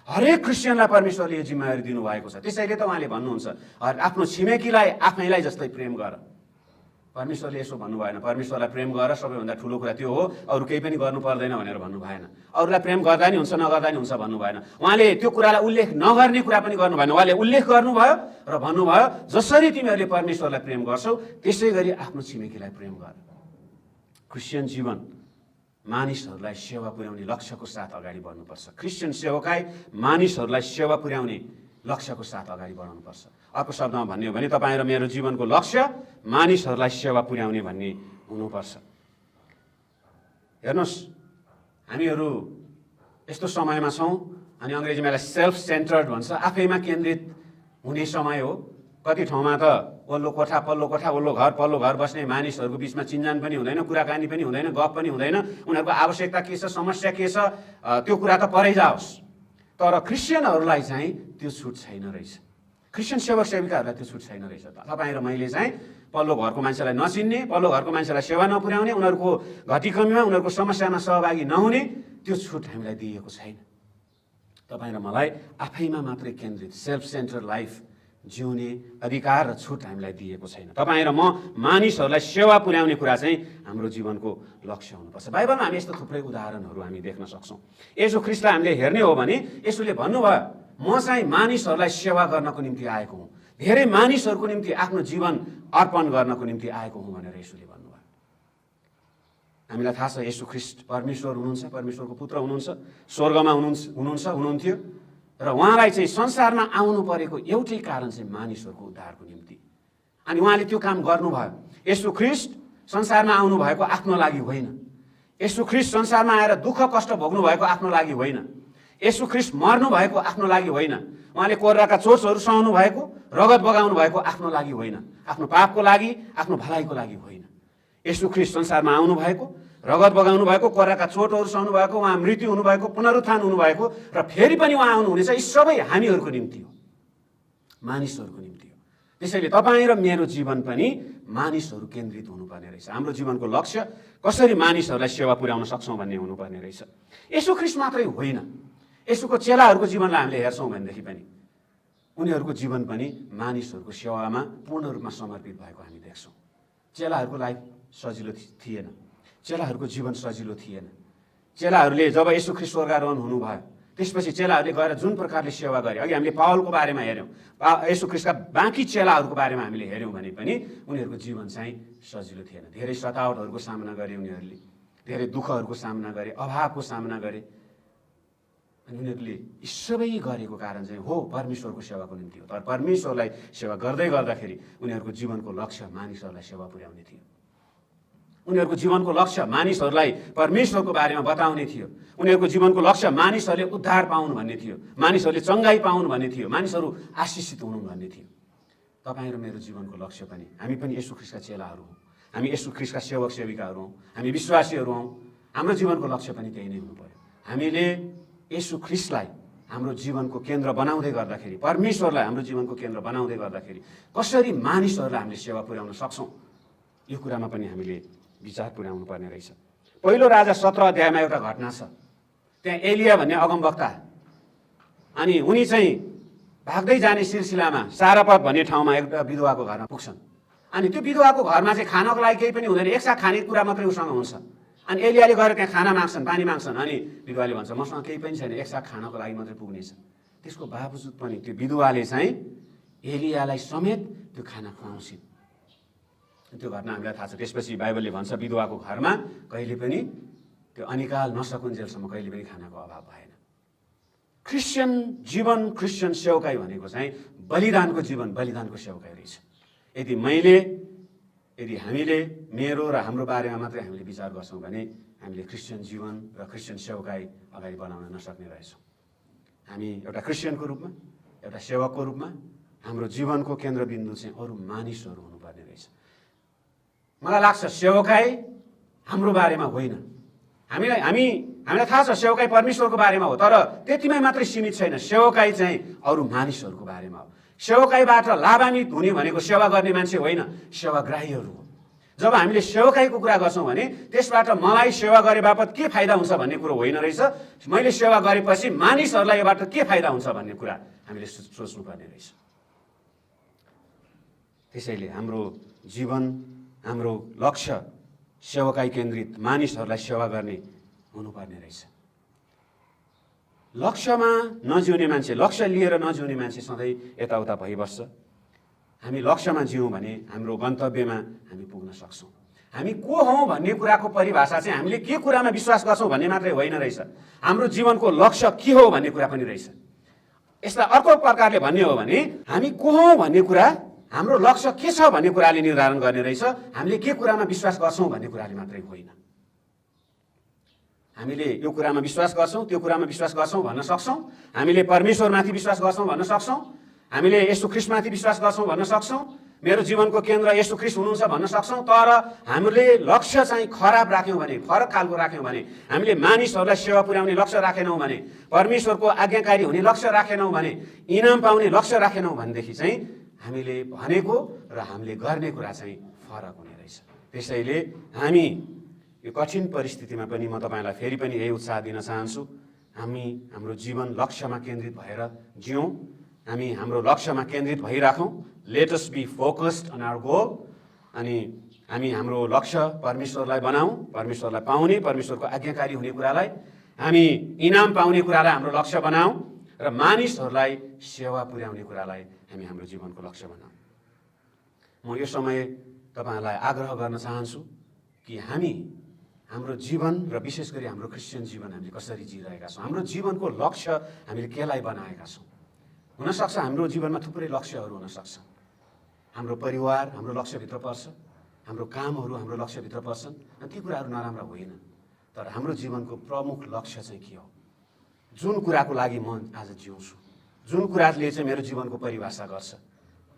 हरेक क्रिस्चियनलाई परमेश्वरले यो जिम्मेवारी दिनुभएको छ। त्यसैले त उहाँले भन्नुहुन्छ, आफ्नो छिमेकीलाई आफैलाई जस्तै प्रेम गर। परमेश्वरले यसो भन्नु भएन, परमेश्वरलाई प्रेम गर सबैभन्दा ठुलो कुरा त्यो हो, अरू केही पनि गर्नु पर्दैन भनेर भन्नु भएन। अरूलाई प्रेम गर्दा नि हुन्छ, नगर्दा नि हुन्छ भन्नु भएन। उहाँले त्यो कुरालाई उल्लेख नगर्ने कुरा पनि गर्नु भएन, उहाँले उल्लेख गर्नुभयो र भन्नुभयो, जसरी तिमीहरूले परमेश्वरलाई प्रेम गर्छौ त्यसै गरी आफ्नो छिमेकीलाई प्रेम गर। क्रिस्चियन जीवन मानिसहरूलाई सेवा पुर्याउने लक्ष्यको साथ अगाडि बढ्नुपर्छ। क्रिस्चियन सेवकाई मानिसहरूलाई सेवा पुर्याउने लक्ष्यको साथ अगाडि बढाउनुपर्छ। अर्को शब्दमा भन्ने हो भने तपाईँ र मेरो जीवनको लक्ष्य मानिसहरूलाई सेवा पुर्याउने भन्ने हुनुपर्छ। हेर्नुहोस्, हामीहरू यस्तो समयमा छौँ, अनि अङ्ग्रेजीमा यसलाई सेल्फ सेन्टर्ड भन्छ, आफैमा केन्द्रित हुने समय हो। कति ठाउँमा त पल्लो कोठा पल्लो घर बस्ने मानिसहरूको बिचमा चिन्जान पनि हुँदैन, कुराकानी पनि हुँदैन, गफ पनि हुँदैन, उनीहरूको आवश्यकता के छ, समस्या के छ, त्यो कुरा त परै जाओस्। तर क्रिस्चियनहरूलाई चाहिँ त्यो छुट छैन रहेछ। क्रिस्चियन सेवक सेविकाहरूलाई त्यो छुट छैन रहेछ। तपाईँ र मैले चाहिँ पल्लो घरको मान्छेलाई नचिन्ने, पल्लो घरको मान्छेलाई सेवा नपुर्याउने, उनीहरूको घटीकमीमा, उनीहरूको समस्यामा सहभागी नहुने, त्यो छुट हामीलाई दिएको छैन। तपाईँ र मलाई आफैमा मात्रै केन्द्रित सेल्फ सेन्टर लाइफ जिउने अधिकार र छुट हामीलाई दिएको छैन। तपाईँ र म मानिसहरूलाई सेवा पुर्याउने कुरा चाहिँ हाम्रो जीवनको लक्ष्य हुनुपर्छ। बाइबलमा हामी यस्तो थुप्रै उदाहरणहरू हामी देख्न सक्छौँ। येशू ख्रीष्टलाई हामीले हेर्ने हो भने येशूले भन्नुभयो, म चाहिँ मानिसहरूलाई सेवा गर्नको निम्ति आएको हुँ, धेरै मानिसहरूको निम्ति आफ्नो जीवन अर्पण गर्नको निम्ति आएको हुँ भनेर येशूले भन्नुभयो। हामीलाई थाहा छ येशू ख्रीष्ट परमेश्वर हुनुहुन्छ, परमेश्वरको पुत्र हुनुहुन्छ, स्वर्गमा हुनुहुन्थ्यो र उहाँलाई चाहिँ संसारमा आउनु परेको एउटै कारण चाहिँ मानिसहरूको उद्धारको निम्ति। अनि उहाँले त्यो काम गर्नुभयो। येशू ख्रीष्ट संसारमा आउनु भएको आफ्नो लागि होइन। येशू ख्रीष्ट संसारमा आएर दुःख कष्ट भोग्नु भएको आफ्नो लागि होइन। येशू ख्रीष्ट मर्नु भएको आफ्नो लागि होइन। उहाँले कोर्राका चोटहरू सहनु भएको, रगत बगाउनु भएको आफ्नो लागि होइन, आफ्नो पापको लागि, आफ्नो भलाइको लागि होइन। येशू ख्रीष्ट संसारमा आउनु भएको, रगत बगाउनु भएको, कोर्राका चोटहरू सहनु भएको, उहाँ मृत्यु हुनुभएको, पुनरुत्थान हुनुभएको र फेरि पनि उहाँ आउनुहुनेछ। यी सबै हामीहरूको निम्ति हो, मानिसहरूको निम्ति हो। त्यसैले तपाईँ र मेरो जीवन पनि मानिसहरू केन्द्रित हुनुपर्ने रहेछ। हाम्रो जीवनको लक्ष्य कसरी मानिसहरूलाई सेवा पुर्याउन सक्छौँ भन्ने हुनुपर्ने रहेछ। येशू ख्रीष्ट मात्रै होइन, येशूको चेलाहरूको जीवनलाई हामीले हेर्छौँ भनेदेखि पनि उनीहरूको जीवन पनि मानिसहरूको सेवामा पूर्ण रूपमा समर्पित भएको हामी देख्छौँ। चेलाहरूको लाइफ सजिलो थिएन, चेलाहरूको जीवन सजिलो थिएन। चेलाहरूले जब येशू ख्रीष्ट स्वर्गारोहण हुनुभयो त्यसपछि चेलाहरूले गएर जुन प्रकारले सेवा गरे, अघि हामीले पावलको बारेमा हेऱ्यौँ, येशू ख्रीष्टका बाँकी चेलाहरूको बारेमा हामीले हेऱ्यौँ भने पनि उनीहरूको जीवन चाहिँ सजिलो थिएन। धेरै सतावटहरूको सामना गरे उनीहरूले, धेरै दुःखहरूको सामना गरे, अभावको सामना गरे। अनि उनीहरूले यी सबै गरेको कारण चाहिँ हो परमेश्वरको सेवाको निम्ति हो। तर परमेश्वरलाई सेवा गर्दै गर्दाखेरि उनीहरूको जीवनको लक्ष्य मानिसहरूलाई सेवा पुर्याउने थियो। उनीहरूको जीवनको लक्ष्य मानिसहरूलाई परमेश्वरको बारेमा बताउने थियो। उनीहरूको जीवनको लक्ष्य मानिसहरूले उद्धार पाउनु भन्ने थियो, मानिसहरूले चङ्गाई पाउनु भन्ने थियो, मानिसहरू आशिषित हुनु भन्ने थियो। तपाईँ र मेरो जीवनको लक्ष्य पनि, हामी पनि येशू ख्रीष्टका चेलाहरू हौँ, हामी येशू ख्रीष्टका सेवक सेविकाहरू हौँ, हामी विश्वासीहरू हौँ। हाम्रो जीवनको लक्ष्य पनि त्यही नै हुनु पर्यो। हामीले येशू ख्रीष्टलाई हाम्रो जीवनको केन्द्र बनाउँदै गर्दाखेरि, परमेश्वरलाई हाम्रो जीवनको केन्द्र बनाउँदै गर्दाखेरि कसरी मानिसहरूलाई हामीले सेवा पुर्याउन सक्छौँ, यो कुरामा पनि हामीले विचार पुर्याउनु पर्ने रहेछ। पहिलो राजा 17 अध्यायमा एउटा घटना छ। त्यहाँ एलिया भन्ने अगमवक्ता, अनि उनी चाहिँ भाग्दै जाने सिलसिलामा सारापत भन्ने ठाउँमा एउटा विधवाको घरमा पुग्छन्। अनि त्यो विधवाको घरमा चाहिँ खानको लागि केही पनि हुँदैन, एकसाथ खाने कुरा मात्रै उसँग हुन्छ। अनि एलियाले गएर त्यहाँ खाना माग्छन्, पानी माग्छन्। अनि विधवाले भन्छ मसँग केही पनि छैन, एकसाथ खानको लागि मात्रै पुग्नेछ। त्यसको बावजुद पनि त्यो विधवाले चाहिँ एलियालाई समेत त्यो खाना खुवाउँछिन्। त्यो घटना हामीलाई थाहा छ। त्यसपछि बाइबलले भन्छ विधवाको घरमा कहिले पनि त्यो अनिकाल नसकुन्जेलसम्म कहिले पनि खानाको अभाव भएन। क्रिस्चियन जीवन, क्रिस्चियन सेवकाई भनेको चाहिँ बलिदानको जीवन, बलिदानको सेवकाई रहेछ। यदि हामीले मेरो र हाम्रो बारेमा मात्रै हामीले विचार गर्छौँ भने हामीले क्रिस्चियन जीवन र क्रिस्चियन सेवकाई अगाडि बढाउन नसक्ने रहेछौँ। हामी एउटा क्रिस्चियनको रूपमा, एउटा सेवकको रूपमा हाम्रो जीवनको केन्द्रबिन्दु चाहिँ अरू मानिसहरू हुनुपर्ने रहेछ। मलाई लाग्छ सेवकाई हाम्रो बारेमा होइन, हामीलाई थाहा छ सेवकाई परमेश्वरको बारेमा हो, तर त्यतिमै मात्रै सीमित छैन। सेवकाई चाहिँ अरू मानिसहरूको बारेमा हो। सेवकाईबाट लाभान्वित हुने भनेको सेवा गर्ने मान्छे होइन, सेवाग्राहीहरू हो। जब हामीले सेवकाईको कुरा गर्छौँ भने त्यसबाट मलाई सेवा गरे बापत के फाइदा हुन्छ भन्ने कुरो होइन रहेछ, मैले सेवा गरेपछि मानिसहरूलाई योबाट के फाइदा हुन्छ भन्ने कुरा हामीले सोच्नुपर्ने रहेछ। त्यसैले हाम्रो जीवन, हाम्रो लक्ष्य सेवकाई केन्द्रित, मानिसहरूलाई सेवा गर्ने हुनुपर्ने रहेछ। लक्ष्यमा नजिउने मान्छे, लक्ष्य लिएर नजिउने मान्छे सधैँ यताउता भइबस्छ। हामी लक्ष्यमा जिउँ भने हाम्रो गन्तव्यमा हामी पुग्न सक्छौँ। हामी को हौँ भन्ने कुराको परिभाषा चाहिँ हामीले के कुरामा विश्वास गर्छौँ भन्ने मात्रै होइन रहेछ, हाम्रो जीवनको लक्ष्य के हो भन्ने कुरा पनि रहेछ। यसलाई अर्को प्रकारले भन्ने हो भने हामी को हौँ भन्ने कुरा, हाम्रो लक्ष्य के छ भन्ने कुराले निर्धारण गर्ने रहेछ, हामीले के कुरामा विश्वास गर्छौँ भन्ने कुराले मात्रै होइन। हामीले यो कुरामा विश्वास गर्छौँ, त्यो कुरामा विश्वास गर्छौँ भन्न सक्छौँ, हामीले परमेश्वरमाथि विश्वास गर्छौँ भन्न सक्छौँ, हामीले येशू ख्रीष्टमाथि विश्वास गर्छौँ भन्न सक्छौँ, मेरो जीवनको केन्द्र येशू ख्रीष्ट हुनुहुन्छ भन्न सक्छौँ। तर हामीले लक्ष्य चाहिँ खराब राख्यौँ भने, फरक खालको राख्यौँ भने, हामीले मानिसहरूलाई सेवा पुर्याउने लक्ष्य राखेनौँ भने, परमेश्वरको आज्ञाकारी हुने लक्ष्य राखेनौँ भने, इनाम पाउने लक्ष्य राखेनौँ भनेदेखि चाहिँ हामीले भनेको र हामीले गर्ने कुरा चाहिँ फरक हुने रहेछ। त्यसैले हामी यो कठिन परिस्थितिमा पनि म तपाईँलाई फेरि पनि यही उत्साह दिन चाहन्छु, हामी हाम्रो जीवन लक्ष्यमा केन्द्रित भएर जिउँ, हामी हाम्रो लक्ष्यमा केन्द्रित भइराखौँ। Let us be focused on our goal. अनि हामी हाम्रो लक्ष्य परमेश्वरलाई बनाऊँ, परमेश्वरलाई पाउने, परमेश्वरको आज्ञाकारी हुने कुरालाई, हामी इनाम पाउने कुरालाई हाम्रो लक्ष्य बनाऊँ र मानिसहरूलाई सेवा पुर्याउने कुरालाई हामी हाम्रो जीवनको लक्ष्य बनाऊँ। म यो समय तपाईँहरूलाई आग्रह गर्न चाहन्छु कि हामी हाम्रो जीवन र विशेष गरी हाम्रो क्रिस्चियन जीवन हामीले कसरी जिइरहेका छौँ, हाम्रो जीवनको लक्ष्य हामीले केलाई बनाएका छौँ। हुनसक्छ हाम्रो जीवनमा थुप्रै लक्ष्यहरू हुनसक्छ। हाम्रो परिवार हाम्रो लक्ष्यभित्र पर्छ, हाम्रो कामहरू हाम्रो लक्ष्यभित्र पर्छन्, ती कुराहरू नराम्रा होइन। तर हाम्रो जीवनको प्रमुख लक्ष्य चाहिँ के हो? जुन कुराको लागि म आज जिउँछु, जुन कुराले चाहिँ मेरो जीवनको परिभाषा गर्छ,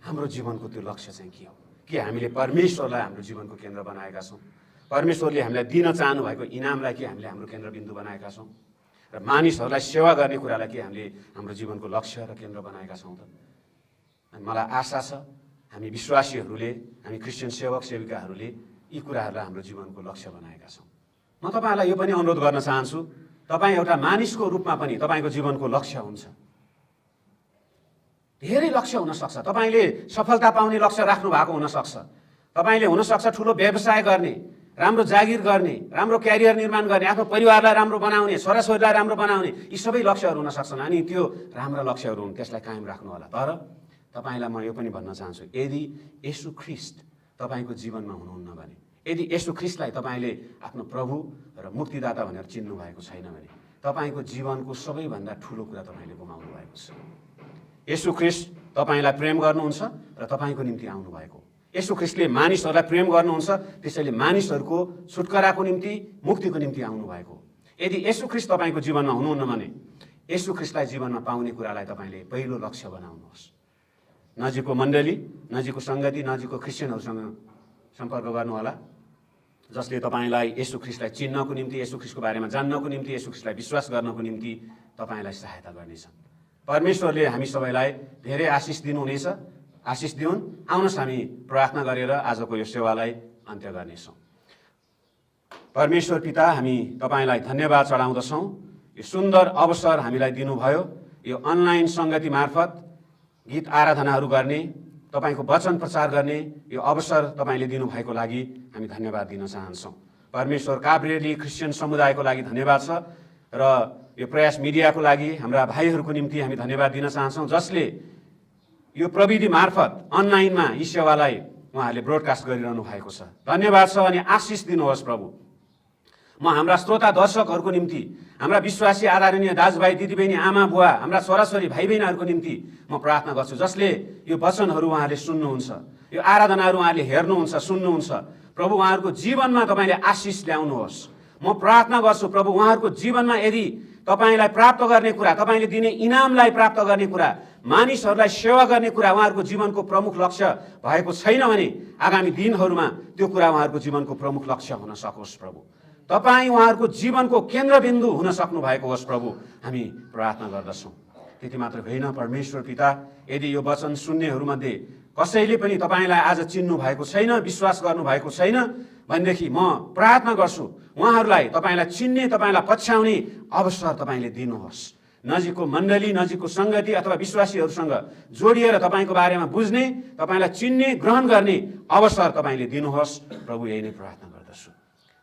हाम्रो जीवनको त्यो लक्ष्य चाहिँ के हो? कि हामीले परमेश्वरलाई हाम्रो जीवनको केन्द्र बनाएका छौँ, परमेश्वरले हामीलाई दिन चाहनु भएको इनामलाई के हामीले हाम्रो केन्द्रबिन्दु बनाएका छौँ, र मानिसहरूलाई सेवा गर्ने कुरालाई के हामीले हाम्रो जीवनको लक्ष्य र केन्द्र बनाएका छौँ त? अनि मलाई आशा छ हामी विश्वासीहरूले, हामी क्रिस्चियन सेवक सेविकाहरूले यी कुराहरूलाई हाम्रो जीवनको लक्ष्य बनाएका छौँ। म तपाईँहरूलाई यो पनि अनुरोध गर्न चाहन्छु, तपाईँ एउटा मानिसको रूपमा पनि तपाईँको जीवनको लक्ष्य हुन्छ। धेरै लक्ष्य हुनसक्छ। तपाईँले सफलता पाउने लक्ष्य राख्नु भएको हुनसक्छ। तपाईँले हुनसक्छ ठुलो व्यवसाय गर्ने, राम्रो जागिर गर्ने, राम्रो क्यारियर निर्माण गर्ने, आफ्नो परिवारलाई राम्रो बनाउने, छोराछोरीलाई राम्रो बनाउने, यी सबै लक्ष्यहरू हुनसक्छन्। अनि त्यो राम्रा लक्ष्यहरू हुन्, त्यसलाई कायम राख्नु होला। तर तपाईँलाई म यो पनि भन्न चाहन्छु, यदि येशू ख्रीष्ट तपाईँको जीवनमा हुनुहुन्न भने, यदि येशू ख्रीष्टलाई तपाईँले आफ्नो प्रभु र मुक्तिदाता भनेर चिन्नु भएको छैन भने, तपाईँको जीवनको सबैभन्दा ठुलो कुरा तपाईँले गुमाउनु भएको छ। येशू ख्रीष्ट तपाईँलाई प्रेम गर्नुहुन्छ र तपाईँको निम्ति आउनुभएको। येशू ख्रीष्टले मानिसहरूलाई प्रेम गर्नुहुन्छ, त्यसैले मानिसहरूको छुटकाराको निम्ति, मुक्तिको निम्ति आउनुभएको। यदि येशू ख्रीष्ट तपाईँको जीवनमा हुनुहुन्न भने, येशू ख्रीष्टलाई जीवनमा पाउने कुरालाई तपाईँले पहिलो लक्ष्य बनाउनुहोस्। नजिकको मण्डली, नजिकको सङ्गति, नजिकको क्रिस्चियनहरूसँग सम्पर्क गर्नुहोला, जसले तपाईँलाई येशू ख्रीष्टलाई चिन्नको निम्ति, येशू ख्रीष्टको बारेमा जान्नको निम्ति, येशू ख्रीष्टलाई विश्वास गर्नको निम्ति तपाईँलाई सहायता गर्नेछन्। परमेश्वरले हामी सबैलाई धेरै आशिष दिनुहुनेछ। आशिष दिउन्। आउनुहोस् हामी प्रार्थना गरेर आजको यो सेवालाई अन्त्य गर्नेछौँ। परमेश्वर पिता, हामी तपाईँलाई धन्यवाद चढाउँदछौँ। यो सुन्दर अवसर हामीलाई दिनुभयो, यो अनलाइन सङ्गति मार्फत गीत आराधनाहरू गर्ने, तपाईँको वचन प्रचार गर्ने यो अवसर तपाईँले दिनुभएको लागि हामी धन्यवाद दिन चाहन्छौँ। परमेश्वर काभ्रेली क्रिस्चियन समुदायको लागि धन्यवाद छ, र यो प्रयास मिडियाको लागि हाम्रा भाइहरूको निम्ति हामी धन्यवाद दिन चाहन्छौँ, जसले यो प्रविधि मार्फत अनलाइनमा यी सेवालाई उहाँहरूले ब्रोडकास्ट गरिरहनु भएको छ। धन्यवाद छ अनि आशिष दिनुहोस् प्रभु। म हाम्रा श्रोता दर्शकहरूको निम्ति, हाम्रा विश्वासी आदरणीय दाजुभाइ दिदीबहिनी, आमा बुवा, हाम्रा छोराछोरी भाइ बहिनीहरूको निम्ति म प्रार्थना गर्छु, जसले यो वचनहरू उहाँहरूले सुन्नुहुन्छ, यो आराधनाहरू उहाँहरूले हेर्नुहुन्छ, सुन्नुहुन्छ। प्रभु उहाँहरूको जीवनमा तपाईँले आशिष ल्याउनुहोस्। म प्रार्थना गर्छु प्रभु, उहाँहरूको जीवनमा यदि तपाईँलाई प्राप्त गर्ने कुरा, तपाईँले दिने इनामलाई प्राप्त गर्ने कुरा, मानिसहरूलाई सेवा गर्ने कुरा उहाँहरूको जीवनको प्रमुख लक्ष्य भएको छैन भने, आगामी दिनहरूमा त्यो कुरा उहाँहरूको जीवनको प्रमुख लक्ष्य हुन सकोस् प्रभु। तपाईँ उहाँहरूको जीवनको केन्द्रबिन्दु हुन सक्नु भएको होस् प्रभु, हामी प्रार्थना गर्दछौँ। त्यति मात्र होइन परमेश्वर पिता, यदि यो वचन सुन्नेहरूमध्ये कसैले पनि तपाईँलाई आज चिन्नु भएको छैन, विश्वास गर्नु भएको छैन भनेदेखि म प्रार्थना गर्छु उहाँहरूलाई तपाईँलाई चिन्ने, तपाईँलाई पछ्याउने अवसर तपाईँले दिनुहोस्। नजिकको मण्डली, नजिकको सङ्गति अथवा विश्वासीहरूसँग जोडिएर तपाईँको बारेमा बुझ्ने, तपाईँलाई चिन्ने, ग्रहण गर्ने अवसर तपाईँले दिनुहोस् प्रभु। यही नै प्रार्थना गर्दछु।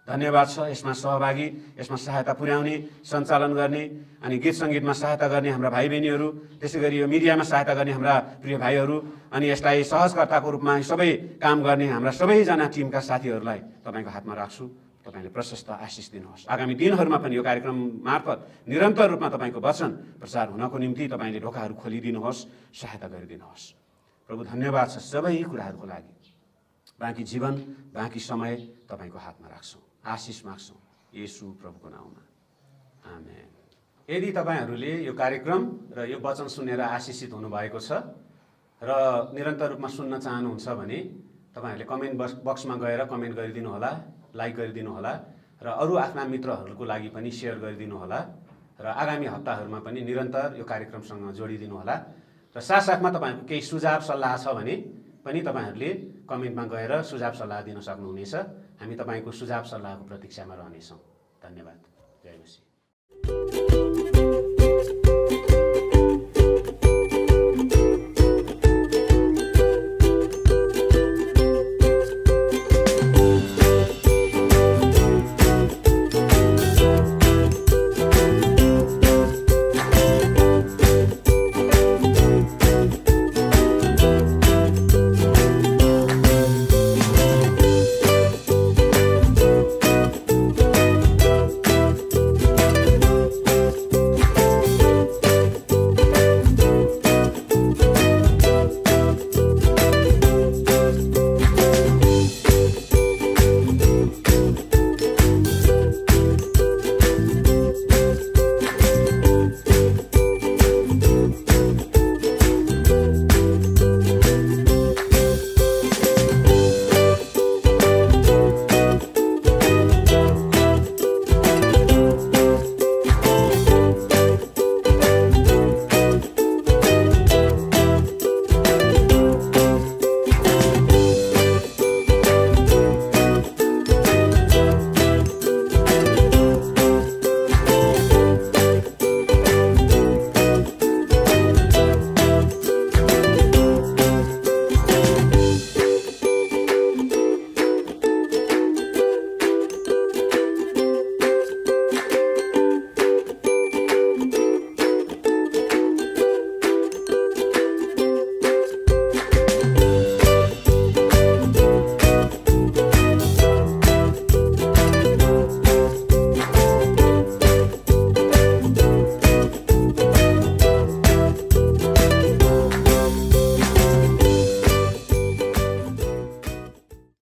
धन्यवाद छ यसमा सहभागी, यसमा सहायता पुर्याउने, सञ्चालन गर्ने अनि गीत सङ्गीतमा सहायता गर्ने हाम्रा भाइ बहिनीहरू, त्यसै गरी यो मिडियामा सहायता गर्ने हाम्रा प्रिय भाइहरू, अनि यसलाई सहजकर्ताको रूपमा सबै काम गर्ने हाम्रा सबैजना टिमका साथीहरूलाई तपाईँको हातमा राख्छु। तपाईँले प्रशस्त आशिष दिनुहोस्। आगामी दिनहरूमा पनि यो कार्यक्रम मार्फत निरन्तर रूपमा तपाईँको वचन प्रचार हुनको निम्ति तपाईँले ढोकाहरू खोलिदिनुहोस्, सहायता गरिदिनुहोस्। प्रभु धन्यवाद छ सबै कुराहरूको लागि। बाँकी जीवन, बाँकी समय तपाईँको हातमा राख्छौँ, आशिष माग्छौँ येशू प्रभुको नाउँमा, आमेन। यदि तपाईँहरूले यो कार्यक्रम र यो वचन सुनेर आशिषित हुनुभएको छ र निरन्तर रूपमा सुन्न चाहनुहुन्छ भने तपाईँहरूले कमेन्ट बक्समा गएर कमेन्ट गरिदिनु होला, लाइक गरिदिनु होला, र अरू आफ्ना मित्रहरूको लागि पनि सेयर गरिदिनु होला, र आगामी हप्ताहरूमा पनि निरन्तर यो कार्यक्रमसँग जोडिदिनु होला। र साथसाथमा तपाईँहरूको केही सुझाव सल्लाह छ भने पनि तपाईँहरूले कमेन्टमा गएर सुझाव सल्लाह दिन सक्नुहुनेछ। हामी तपाईँको सुझाव सल्लाहको प्रतीक्षामा रहनेछौँ। धन्यवाद। जय मसीह।